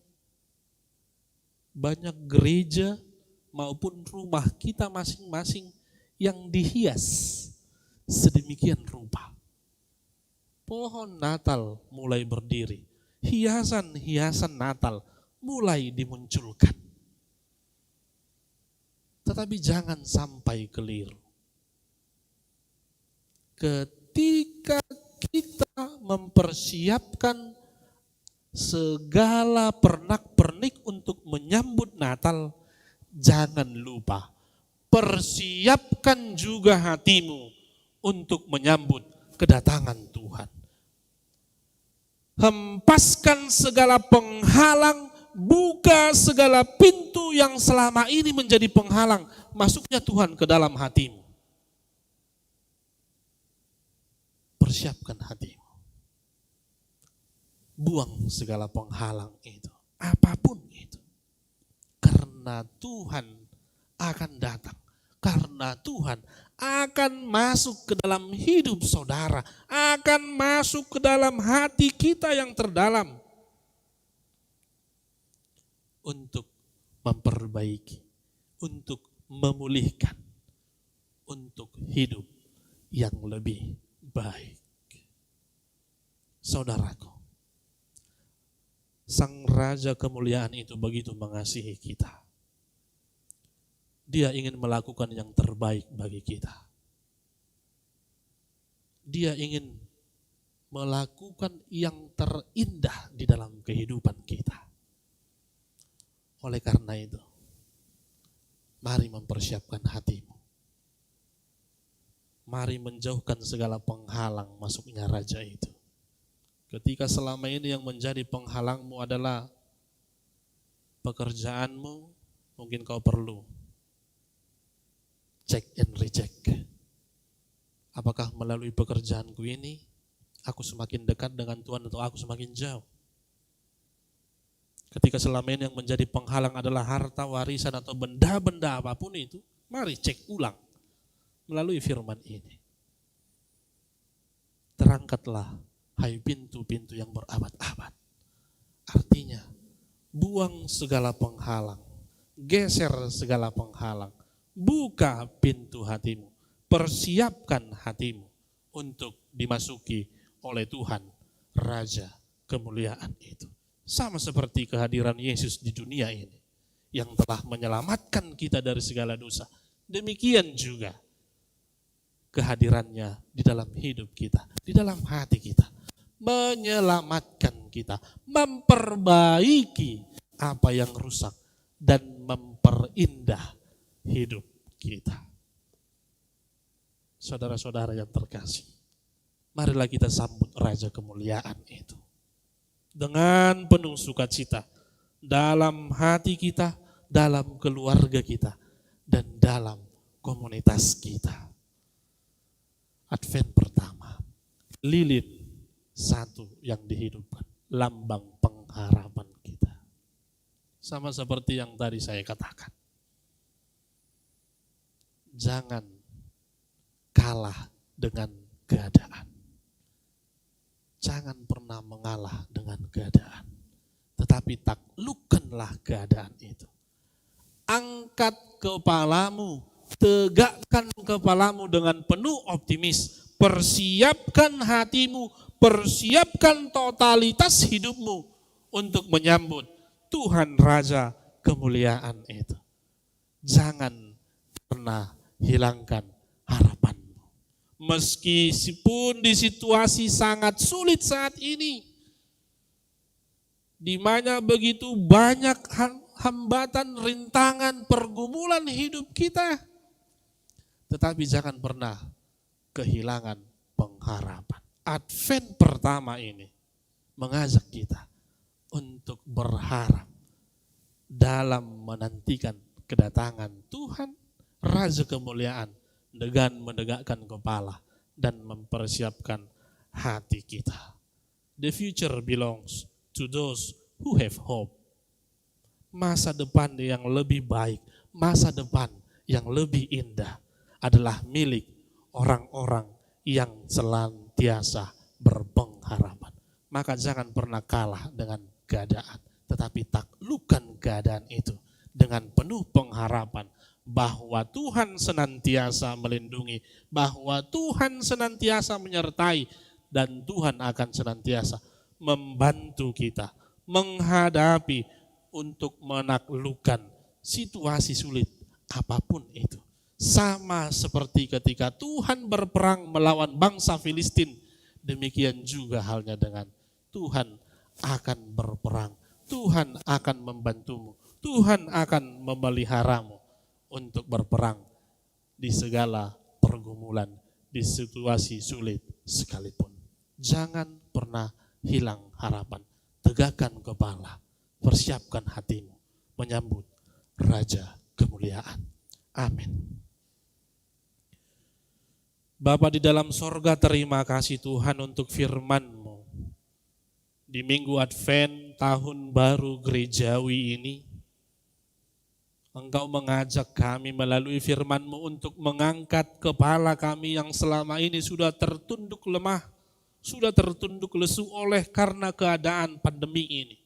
[SPEAKER 7] banyak gereja maupun rumah kita masing-masing yang dihias sedemikian rupa. Pohon Natal mulai berdiri, hiasan-hiasan Natal mulai dimunculkan. Tetapi jangan sampai keliru. Ketika kita mempersiapkan segala pernak-pernik untuk menyambut Natal, jangan lupa persiapkan juga hatimu untuk menyambut kedatangan Tuhan. Hempaskan segala penghalang, buka segala pintu yang selama ini menjadi penghalang masuknya Tuhan ke dalam hatimu. Persiapkan hatimu. Buang segala penghalang itu, apapun itu. Karena Tuhan akan datang. Karena Tuhan akan masuk ke dalam hidup saudara, akan masuk ke dalam hati kita yang terdalam untuk memperbaiki, untuk memulihkan, untuk hidup yang lebih baik. Saudaraku, Sang Raja kemuliaan itu begitu mengasihi kita. Dia ingin melakukan yang terbaik bagi kita. Dia ingin melakukan yang terindah di dalam kehidupan kita. Oleh karena itu, mari mempersiapkan hatimu. Mari menjauhkan segala penghalang masuknya raja itu. Ketika selama ini yang menjadi penghalangmu adalah pekerjaanmu, mungkin kau perlu check and recheck. Apakah melalui pekerjaanku ini, aku semakin dekat dengan Tuhan atau aku semakin jauh? Ketika selama ini yang menjadi penghalang adalah harta warisan atau benda-benda apapun itu, mari cek ulang melalui firman ini. Terangkatlah, hai pintu-pintu yang berabad-abad. Artinya, buang segala penghalang, geser segala penghalang, buka pintu hatimu, persiapkan hatimu untuk dimasuki oleh Tuhan, Raja kemuliaan itu. Sama seperti kehadiran Yesus di dunia ini, yang telah menyelamatkan kita dari segala dosa. Demikian juga kehadirannya di dalam hidup kita, di dalam hati kita, menyelamatkan kita, memperbaiki apa yang rusak, dan memperindah hidup kita. Saudara-saudara yang terkasih, marilah kita sambut Raja kemuliaan itu dengan penuh sukacita dalam hati kita, dalam keluarga kita, dan dalam komunitas kita. Advent pertama, lilin satu yang dihidupkan, lambang pengharapan kita. Sama seperti yang tadi saya katakan. Jangan kalah dengan keadaan. Jangan pernah mengalah dengan keadaan. Tetapi taklukkanlah keadaan itu. Angkat kepalamu, tegakkan kepalamu dengan penuh optimis. Persiapkan hatimu, persiapkan totalitas hidupmu untuk menyambut Tuhan Raja kemuliaan itu. Jangan pernah hilangkan harapanmu. Meskipun di situasi sangat sulit saat ini, di mana begitu banyak hambatan, rintangan, pergumulan hidup kita, tetapi jangan pernah kehilangan pengharapan. Advent pertama ini mengajak kita untuk berharap dalam menantikan kedatangan Tuhan Raja kemuliaan dengan menegakkan kepala dan mempersiapkan hati kita. The future belongs to those who have hope. Masa depan yang lebih baik, masa depan yang lebih indah adalah milik orang-orang yang senantiasa berpengharapan. Maka jangan pernah kalah dengan keadaan, tetapi taklukkan keadaan itu dengan penuh pengharapan bahwa Tuhan senantiasa melindungi, bahwa Tuhan senantiasa menyertai, dan Tuhan akan senantiasa membantu kita menghadapi untuk menaklukkan situasi sulit apapun itu. Sama seperti ketika Tuhan berperang melawan bangsa Filistin, demikian juga halnya dengan Tuhan akan berperang, Tuhan akan membantumu, Tuhan akan memeliharamu untuk berperang di segala pergumulan, di situasi sulit sekalipun. Jangan pernah hilang harapan, tegakkan kepala, persiapkan hatimu menyambut Raja kemuliaan. Amin. Bapa di dalam sorga, terima kasih Tuhan untuk firman-Mu. Di minggu Advent tahun baru gerejawi ini, Engkau mengajak kami melalui firman-Mu untuk mengangkat kepala kami yang selama ini sudah tertunduk lemah, sudah tertunduk lesu oleh karena keadaan pandemi ini.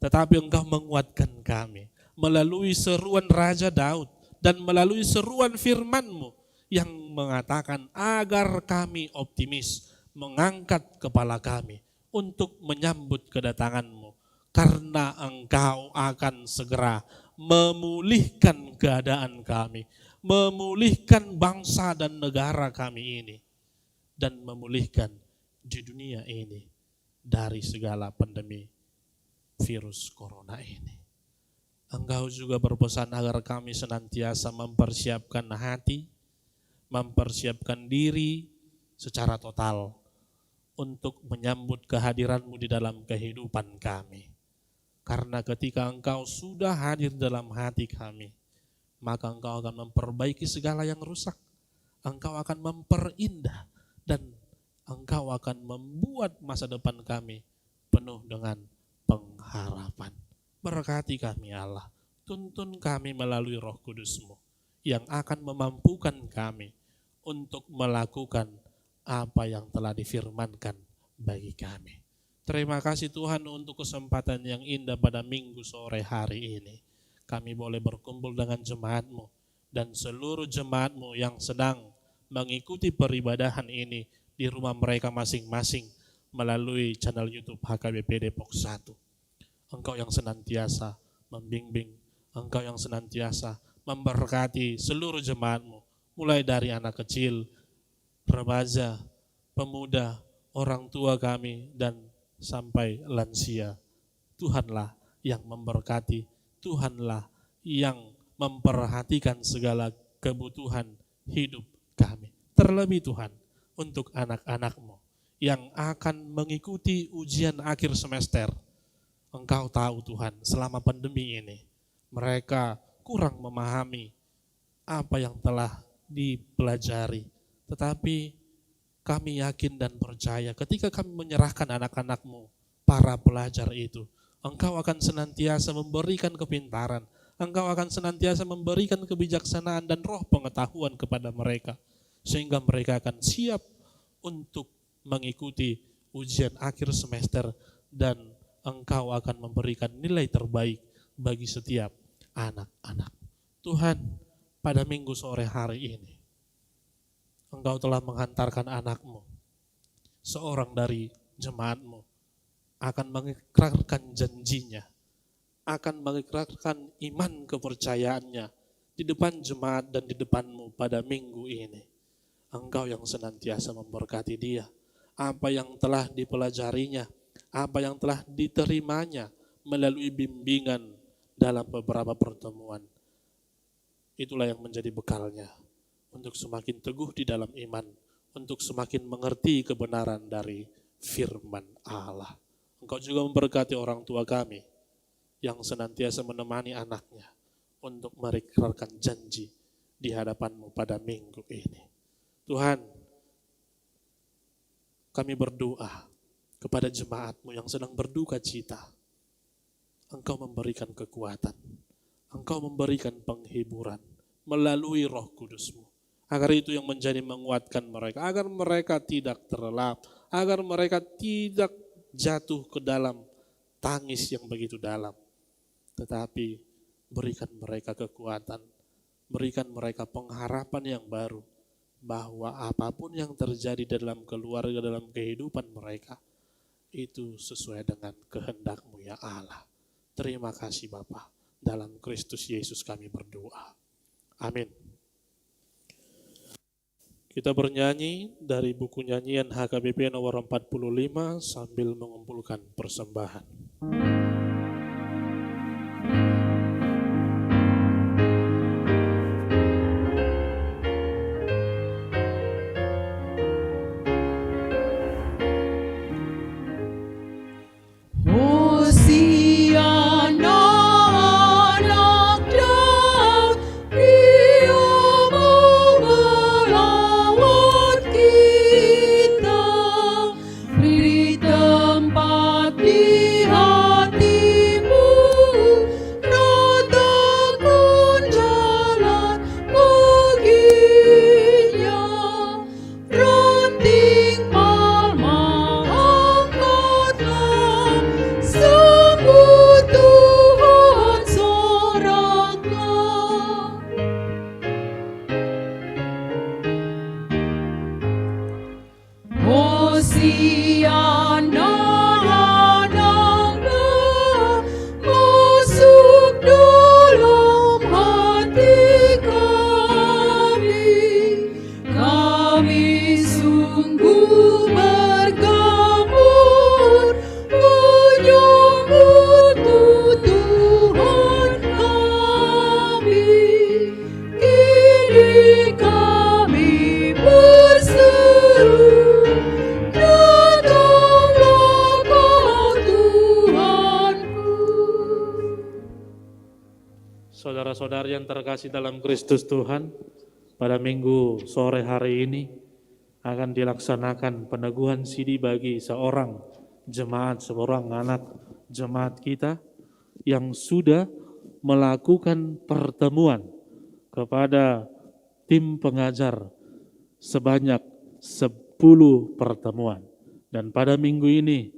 [SPEAKER 7] Tetapi Engkau menguatkan kami melalui seruan Raja Daud dan melalui seruan firman-Mu yang mengatakan agar kami optimis, mengangkat kepala kami untuk menyambut kedatangan-Mu, karena Engkau akan segera memulihkan keadaan kami, memulihkan bangsa dan negara kami ini. dan memulihkan di dunia ini dari segala pandemi virus corona ini. Engkau juga berpesan agar kami senantiasa mempersiapkan hati, mempersiapkan diri secara total untuk menyambut kehadiran-Mu di dalam kehidupan kami. Karena ketika Engkau sudah hadir dalam hati kami, maka Engkau akan memperbaiki segala yang rusak. Engkau akan memperindah dan Engkau akan membuat masa depan kami penuh dengan pengharapan. Berkati kami Allah, tuntun kami melalui Roh Kudus-Mu yang akan memampukan kami untuk melakukan apa yang telah difirmankan bagi kami. Terima kasih Tuhan untuk kesempatan yang indah pada minggu sore hari ini. Kami boleh berkumpul dengan jemaat-Mu dan seluruh jemaat-Mu yang sedang mengikuti peribadahan ini di rumah mereka masing-masing melalui channel YouTube HKBP Depok 1. Engkau yang senantiasa membimbing, Engkau yang senantiasa memberkati seluruh jemaat-Mu, mulai dari anak kecil, remaja, pemuda, orang tua kami, dan sampai lansia. Tuhanlah yang memberkati, Tuhanlah yang memperhatikan segala kebutuhan hidup kami. Terlebih Tuhan, untuk anak-anak-Mu yang akan mengikuti ujian akhir semester. Engkau tahu Tuhan, selama pandemi ini mereka kurang memahami apa yang telah dipelajari. Tetapi kami yakin dan percaya ketika kami menyerahkan anak-anak-Mu, para pelajar itu, Engkau akan senantiasa memberikan kepintaran, Engkau akan senantiasa memberikan kebijaksanaan dan roh pengetahuan kepada mereka, sehingga mereka akan siap untuk mengikuti ujian akhir semester dan Engkau akan memberikan nilai terbaik bagi setiap anak-anak. Tuhan, pada minggu sore hari ini, Engkau telah menghantarkan anak-Mu, seorang dari jemaat-Mu, akan mengikrarkan janjinya, akan mengikrarkan iman kepercayaannya di depan jemaat dan di depan-Mu pada minggu ini. Engkau yang senantiasa memberkati dia, apa yang telah dipelajarinya, apa yang telah diterimanya melalui bimbingan dalam beberapa pertemuan. Itulah yang menjadi bekalnya untuk semakin teguh di dalam iman, untuk semakin mengerti kebenaran dari firman Allah. Engkau juga memberkati orang tua kami yang senantiasa menemani anaknya untuk mengikrarkan janji di hadapan-Mu pada minggu ini. Tuhan, kami berdoa kepada jemaat-Mu yang sedang berduka cita. Engkau memberikan kekuatan, Engkau memberikan penghiburan melalui Roh Kudus-Mu. Agar itu yang menjadi menguatkan mereka, agar mereka tidak terlelap, agar mereka tidak jatuh ke dalam tangis yang begitu dalam. Tetapi berikan mereka kekuatan, berikan mereka pengharapan yang baru, bahwa apapun yang terjadi dalam keluarga, dalam kehidupan mereka, itu sesuai dengan kehendak-Mu ya Allah. Terima kasih Bapa. Dalam Kristus Yesus kami berdoa. Amin. Kita bernyanyi dari buku nyanyian HKBP nomor 45 sambil mengumpulkan persembahan.
[SPEAKER 1] Tempat di hati
[SPEAKER 7] yang terkasih dalam Kristus Tuhan, pada minggu sore hari ini akan dilaksanakan peneguhan sidi bagi seorang jemaat, seorang anak jemaat kita yang sudah melakukan pertemuan kepada tim pengajar sebanyak 10 pertemuan. Dan pada minggu ini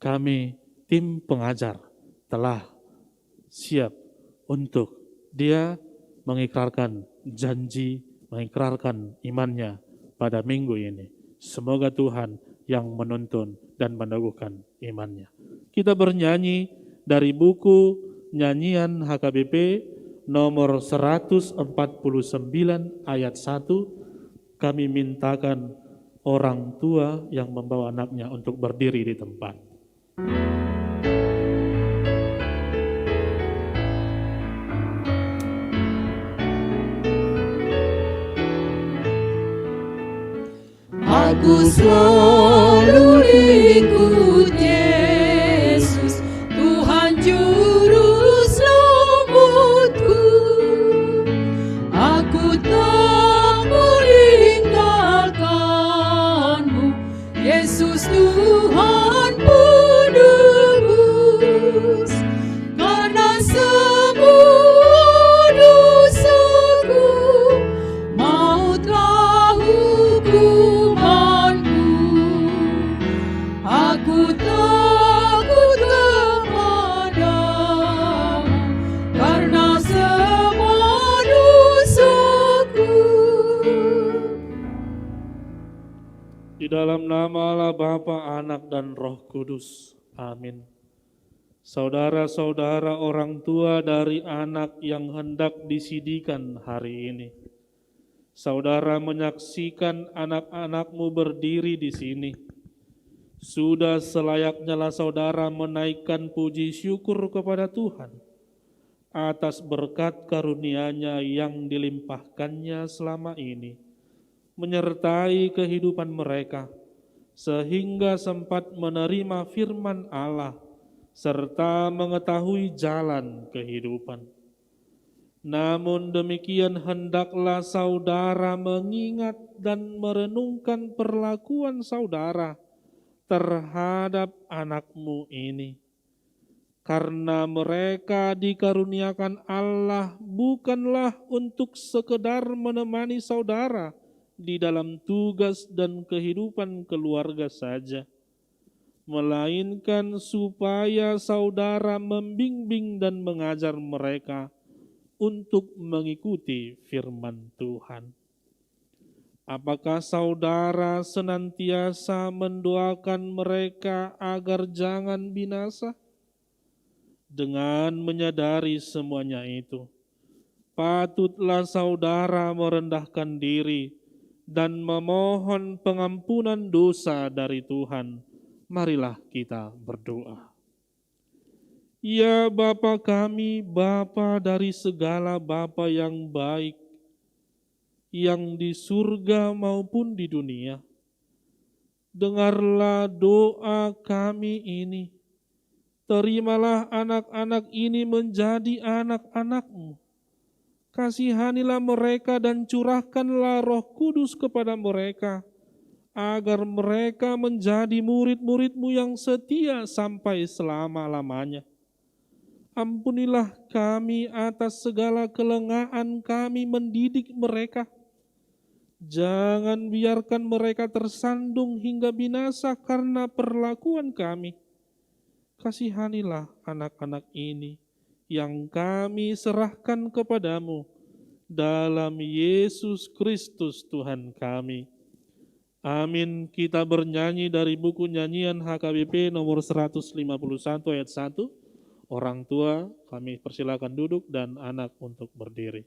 [SPEAKER 7] kami tim pengajar telah siap untuk dia mengikrarkan janji, mengikrarkan imannya pada minggu ini. Semoga Tuhan yang menuntun dan meneguhkan imannya. Kita bernyanyi dari buku nyanyian HKBP nomor 149 ayat 1. Kami mintakan orang tua yang membawa anaknya untuk berdiri di tempat.
[SPEAKER 1] Aku selalu ikut Yesus, Tuhan Juru Selamatku. Aku tak meninggalkanmu, Yesus Tuhan penebus. Karena semua dosaku, mautlah hukumanku. Aku takut kepadamu, karena semua dosaku.
[SPEAKER 7] Di dalam nama Allah Bapa, Anak, dan Roh Kudus. Amin. Saudara-saudara orang tua dari anak yang hendak disidikan hari ini, saudara menyaksikan anak-anakmu berdiri di sini. Sudah selayaknya lah saudara menaikkan puji syukur kepada Tuhan atas berkat karunia-Nya yang dilimpahkannya selama ini, menyertai kehidupan mereka, sehingga sempat menerima firman Allah, serta mengetahui jalan kehidupan. Namun demikian hendaklah saudara mengingat dan merenungkan perlakuan saudara terhadap anakmu ini. Karena mereka dikaruniakan Allah bukanlah untuk sekedar menemani saudara di dalam tugas dan kehidupan keluarga saja, melainkan supaya saudara membimbing dan mengajar mereka untuk mengikuti firman Tuhan. Apakah saudara senantiasa mendoakan mereka agar jangan binasa? Dengan menyadari semuanya itu, patutlah saudara merendahkan diri dan memohon pengampunan dosa dari Tuhan. Marilah kita berdoa. Ya Bapa kami, Bapa dari segala Bapa yang baik, yang di surga maupun di dunia, dengarlah doa kami ini. Terimalah anak-anak ini menjadi anak-anak-Mu. Kasihanilah mereka dan curahkanlah Roh Kudus kepada mereka, agar mereka menjadi murid-murid-Mu yang setia sampai selama-lamanya. Ampunilah kami atas segala kelengahan kami mendidik mereka. Jangan biarkan mereka tersandung hingga binasa karena perlakuan kami. Kasihanilah anak-anak ini yang kami serahkan kepadamu dalam Yesus Kristus Tuhan kami. Amin. Kita bernyanyi dari buku nyanyian HKBP nomor 151 ayat 1. Orang tua kami persilakan duduk dan anak untuk berdiri.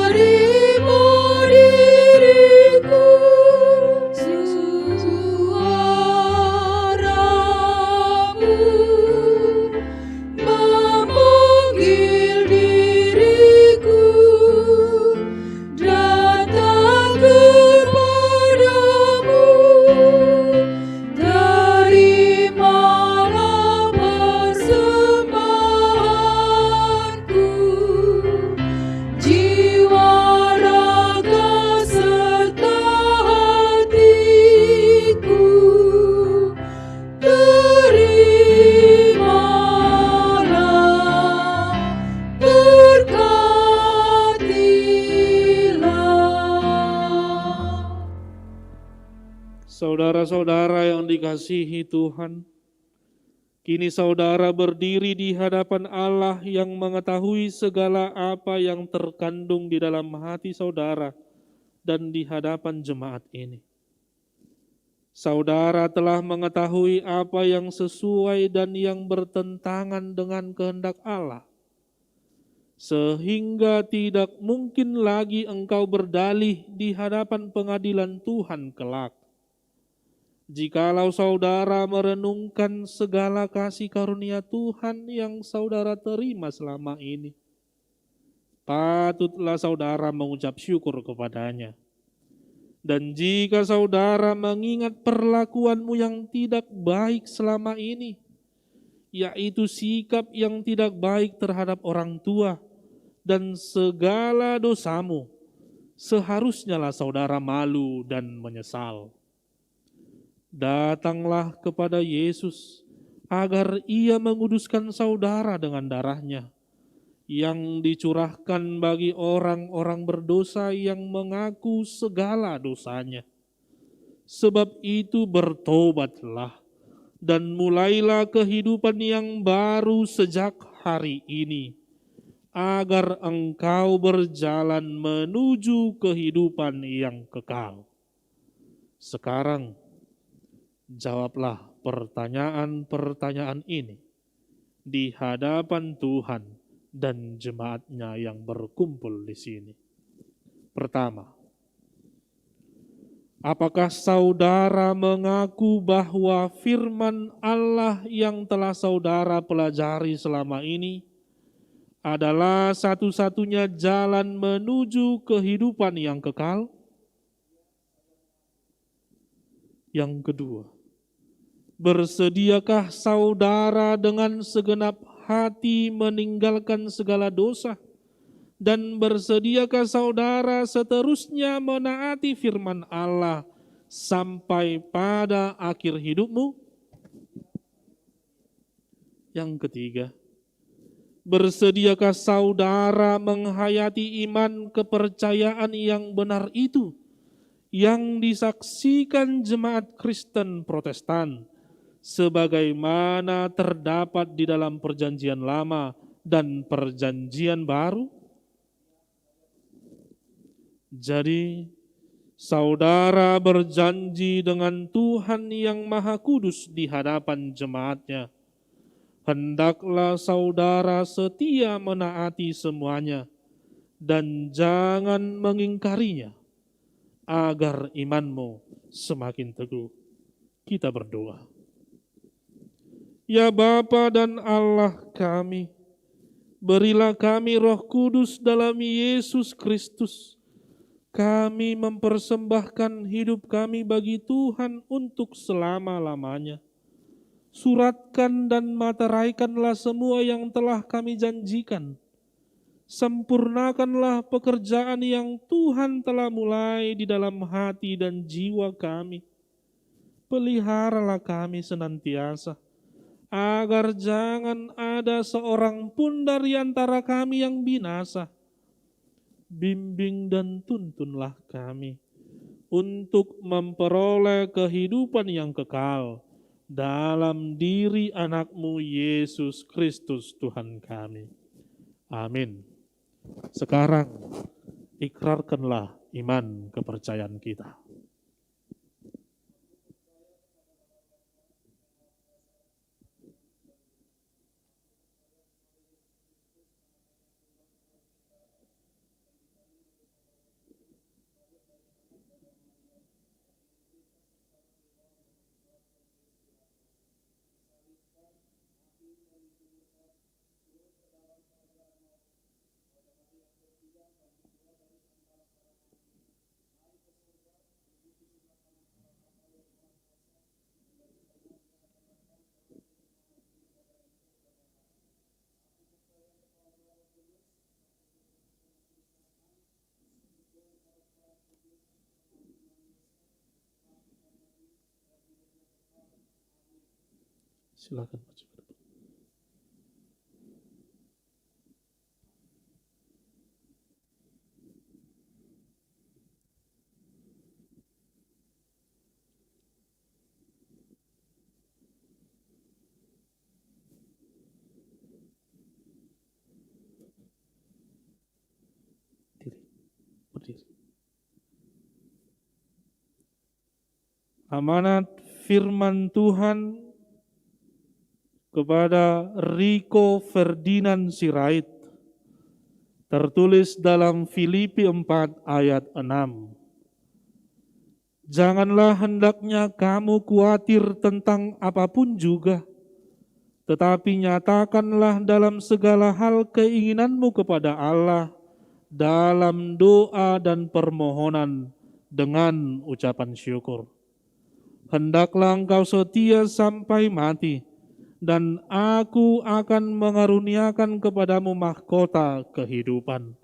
[SPEAKER 1] Terima diriku
[SPEAKER 7] dikasihi Tuhan, kini saudara berdiri di hadapan Allah yang mengetahui segala apa yang terkandung di dalam hati saudara dan di hadapan jemaat ini. Saudara telah mengetahui apa yang sesuai dan yang bertentangan dengan kehendak Allah, sehingga tidak mungkin lagi engkau berdalih di hadapan pengadilan Tuhan kelak. Jikalau saudara merenungkan segala kasih karunia Tuhan yang saudara terima selama ini, patutlah saudara mengucap syukur kepadanya. Dan jika saudara mengingat perlakuanmu yang tidak baik selama ini, yaitu sikap yang tidak baik terhadap orang tua dan segala dosamu, seharusnyalah saudara malu dan menyesal. Datanglah kepada Yesus agar Ia menguduskan saudara dengan darah-Nya yang dicurahkan bagi orang-orang berdosa yang mengaku segala dosanya. Sebab itu bertobatlah dan mulailah kehidupan yang baru sejak hari ini, agar engkau berjalan menuju kehidupan yang kekal. Sekarang, jawablah pertanyaan-pertanyaan ini di hadapan Tuhan dan jemaat-Nya yang berkumpul di sini. Pertama, apakah saudara mengaku bahwa firman Allah yang telah saudara pelajari selama ini adalah satu-satunya jalan menuju kehidupan yang kekal? Yang kedua, bersediakah saudara dengan segenap hati meninggalkan segala dosa? Dan bersediakah saudara seterusnya menaati firman Allah sampai pada akhir hidupmu? Yang ketiga, bersediakah saudara menghayati iman kepercayaan yang benar itu, yang disaksikan jemaat Kristen Protestan, sebagaimana terdapat di dalam Perjanjian Lama dan Perjanjian Baru? Jadi, saudara berjanji dengan Tuhan yang Maha Kudus di hadapan jemaat-Nya, hendaklah saudara setia menaati semuanya dan jangan mengingkarinya, agar imanmu semakin teguh. Kita berdoa. Ya Bapa dan Allah kami, berilah kami Roh Kudus dalam Yesus Kristus. Kami mempersembahkan hidup kami bagi Tuhan untuk selama-lamanya. Suratkan dan materaikanlah semua yang telah kami janjikan. Sempurnakanlah pekerjaan yang Tuhan telah mulai di dalam hati dan jiwa kami. Peliharalah kami senantiasa, agar jangan ada seorang pun dari antara kami yang binasa. Bimbing dan tuntunlah kami untuk memperoleh kehidupan yang kekal dalam diri anak-Mu Yesus Kristus Tuhan kami. Amin. Sekarang ikrarkanlah iman kepercayaan kita. Silakan maju ke depan. berdiri. Amanat firman Tuhan kepada Rico Ferdinand Sirait tertulis dalam Filipi 4 ayat 6. Janganlah hendaknya kamu khawatir tentang apapun juga, tetapi nyatakanlah dalam segala hal keinginanmu kepada Allah dalam doa dan permohonan dengan ucapan syukur. Hendaklah engkau setia sampai mati, dan aku akan mengaruniakan kepadamu mahkota kehidupan.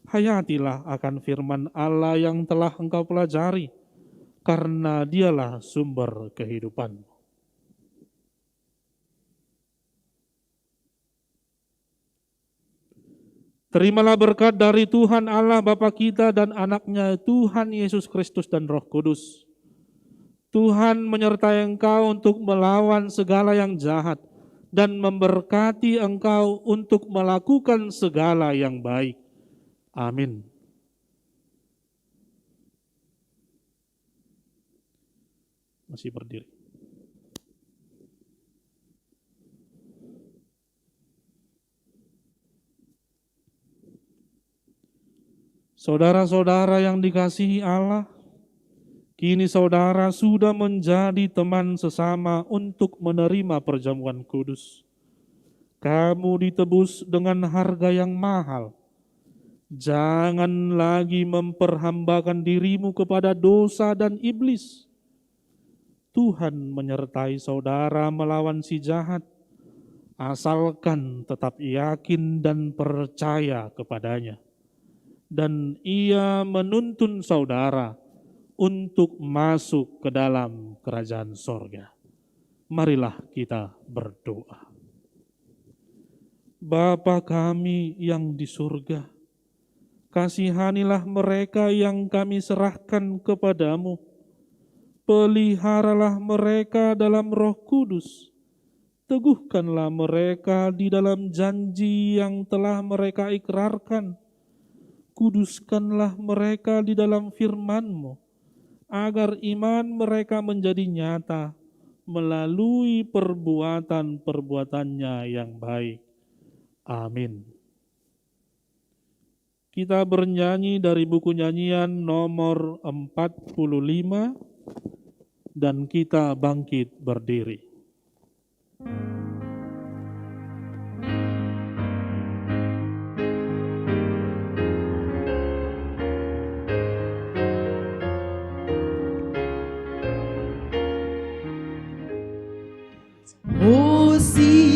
[SPEAKER 7] Hayatilah akan firman Allah yang telah engkau pelajari, karena dialah sumber kehidupan. Terimalah berkat dari Tuhan Allah Bapa kita dan anaknya Tuhan Yesus Kristus dan Roh Kudus. Tuhan menyertai engkau untuk melawan segala yang jahat dan memberkati engkau untuk melakukan segala yang baik. Amin. Masih berdiri. Saudara-saudara yang dikasihi Allah, kini saudara sudah menjadi teman sesama untuk menerima perjamuan kudus. Kamu ditebus dengan harga yang mahal. Jangan lagi memperhambakan dirimu kepada dosa dan iblis. Tuhan menyertai saudara melawan si jahat, asalkan tetap yakin dan percaya kepadanya. Dan ia menuntun saudara untuk masuk ke dalam kerajaan sorga. Marilah kita berdoa. Bapa kami yang di surga, kasihanilah mereka yang kami serahkan kepadamu. Peliharalah mereka dalam Roh Kudus. Teguhkanlah mereka di dalam janji yang telah mereka ikrarkan. Kuduskanlah mereka di dalam firman-Mu, agar iman mereka menjadi nyata melalui perbuatan-perbuatannya yang baik. Amin. Kita bernyanyi dari buku nyanyian nomor 45 dan kita bangkit berdiri.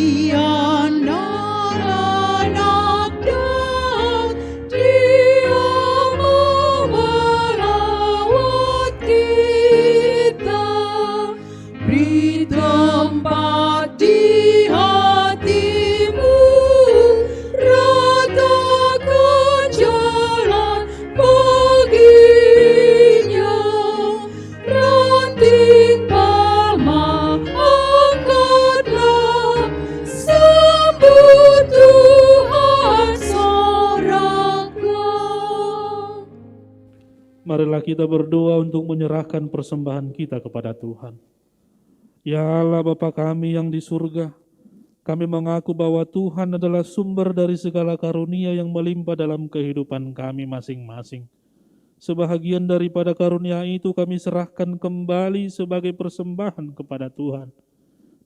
[SPEAKER 1] Hosiana anak Daud, Dia memelawat kita. Beri tempat di hatimu, ratakan jalan baginya. Ranting palma angkatlah, sambut Tuhan sorakan.
[SPEAKER 7] Marilah kita berdoa untuk menyerahkan persembahan kita kepada Tuhan. Ya Allah Bapa kami yang di surga, kami mengaku bahwa Tuhan adalah sumber dari segala karunia yang melimpah dalam kehidupan kami masing-masing. Sebahagian daripada karunia itu kami serahkan kembali sebagai persembahan kepada Tuhan.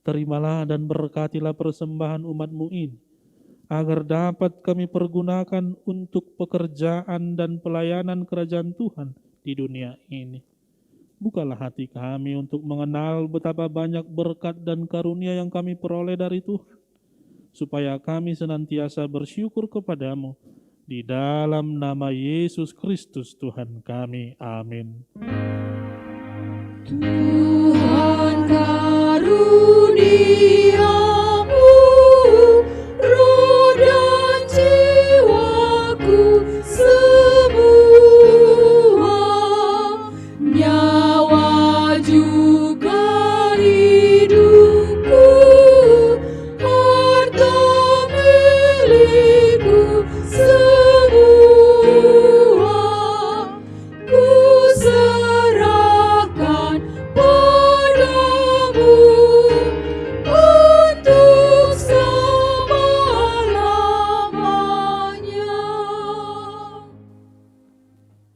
[SPEAKER 7] Terimalah dan berkatilah persembahan umat-Mu ini, agar dapat kami pergunakan untuk pekerjaan dan pelayanan kerajaan Tuhan di dunia ini. Bukalah hati kami untuk mengenal betapa banyak berkat dan karunia yang kami peroleh dari Tuhan, supaya kami senantiasa bersyukur kepadamu. Di dalam nama Yesus Kristus Tuhan kami. Amin.
[SPEAKER 1] Tuhan karuniamu, roh dan jiwaku semua, nyawa juga hidupku, harta milikku semua.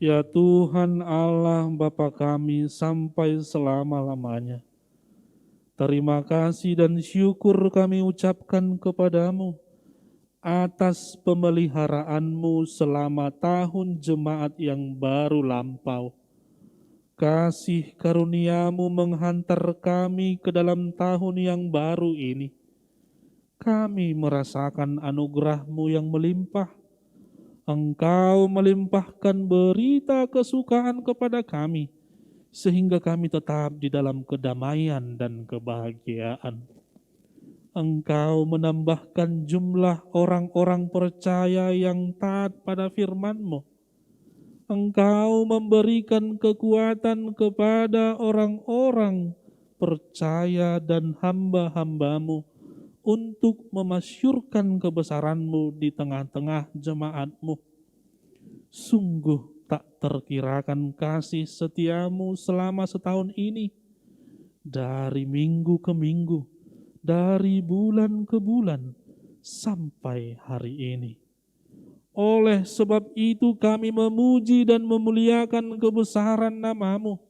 [SPEAKER 7] Ya Tuhan Allah Bapa kami sampai selama-lamanya. Terima kasih dan syukur kami ucapkan kepadamu atas pemeliharaanmu selama tahun jemaat yang baru lampau. Kasih karuniamu menghantar kami ke dalam tahun yang baru ini. Kami merasakan anugerahmu yang melimpah. Engkau melimpahkan berita kesukaan kepada kami, sehingga kami tetap di dalam kedamaian dan kebahagiaan. Engkau menambahkan jumlah orang-orang percaya yang taat pada firman-Mu. Engkau memberikan kekuatan kepada orang-orang percaya dan hamba-hamba-Mu untuk memasyurkan kebesaran-Mu di tengah-tengah jemaat-Mu. Sungguh tak terkirakan kasih setia-Mu selama setahun ini, dari minggu ke minggu, dari bulan ke bulan, sampai hari ini. Oleh sebab itu kami memuji dan memuliakan kebesaran nama-Mu.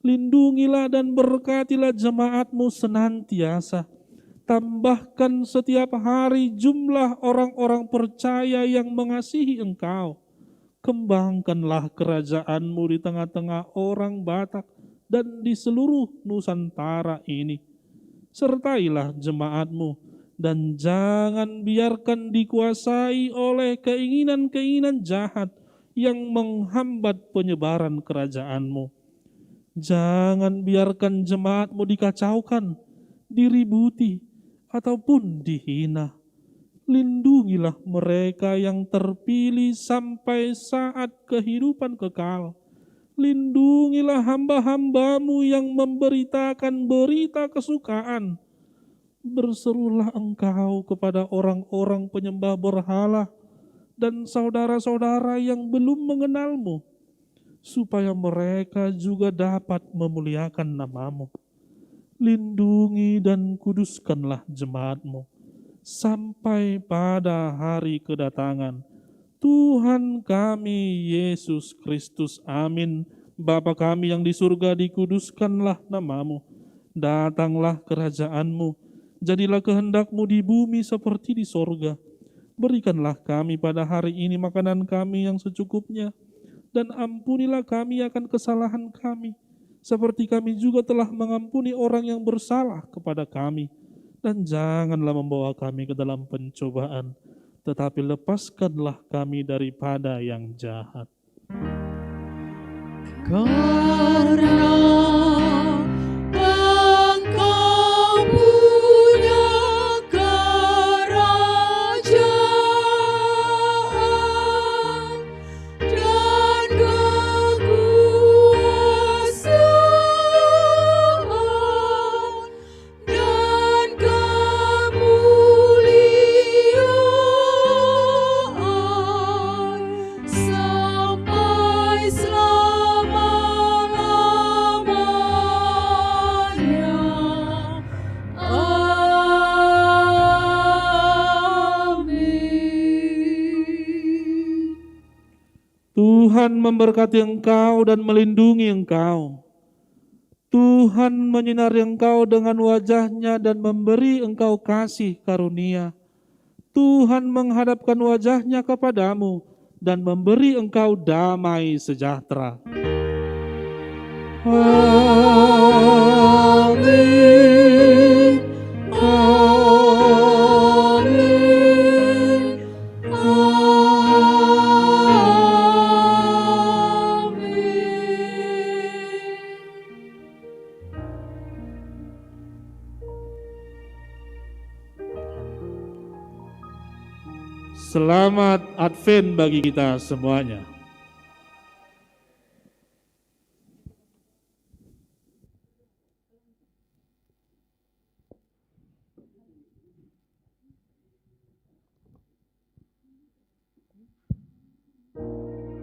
[SPEAKER 7] Lindungilah dan berkatilah jemaat-Mu senantiasa. Tambahkan setiap hari jumlah orang-orang percaya yang mengasihi Engkau. Kembangkanlah kerajaan-Mu di tengah-tengah orang Batak dan di seluruh Nusantara ini. Sertailah jemaat-Mu dan jangan biarkan dikuasai oleh keinginan-keinginan jahat yang menghambat penyebaran kerajaan-Mu. Jangan biarkan jemaat-Mu dikacaukan, diributi, ataupun dihina. Lindungilah mereka yang terpilih sampai saat kehidupan kekal. Lindungilah hamba-hamba-Mu yang memberitakan berita kesukaan. Berserulah Engkau kepada orang-orang penyembah berhala dan saudara-saudara yang belum mengenal-Mu, supaya mereka juga dapat memuliakan nama-Mu. Lindungi dan kuduskanlah jemaat-Mu sampai pada hari kedatangan Tuhan kami Yesus Kristus. Amin. Bapa kami yang di surga, dikuduskanlah nama-Mu. Datanglah kerajaan-Mu. Jadilah kehendak-Mu di bumi seperti di sorga. Berikanlah kami pada hari ini makanan kami yang secukupnya. Dan ampunilah kami akan kesalahan kami, seperti kami juga telah mengampuni orang yang bersalah kepada kami. Dan janganlah membawa kami ke dalam pencobaan, tetapi lepaskanlah kami daripada yang jahat.
[SPEAKER 1] Karena Engkau punya kerajaan dan kekuasaan dan kemuliaan sampai selama-lamanya. Amin.
[SPEAKER 7] Tuhan memberkati engkau dan melindungi engkau. Tuhan menyinari engkau dengan wajah-Nya dan memberi engkau kasih karunia. Tuhan menghadapkan wajah-Nya kepadamu dan memberi engkau damai sejahtera. Amin. Amin. Selamat Advent bagi kita semuanya.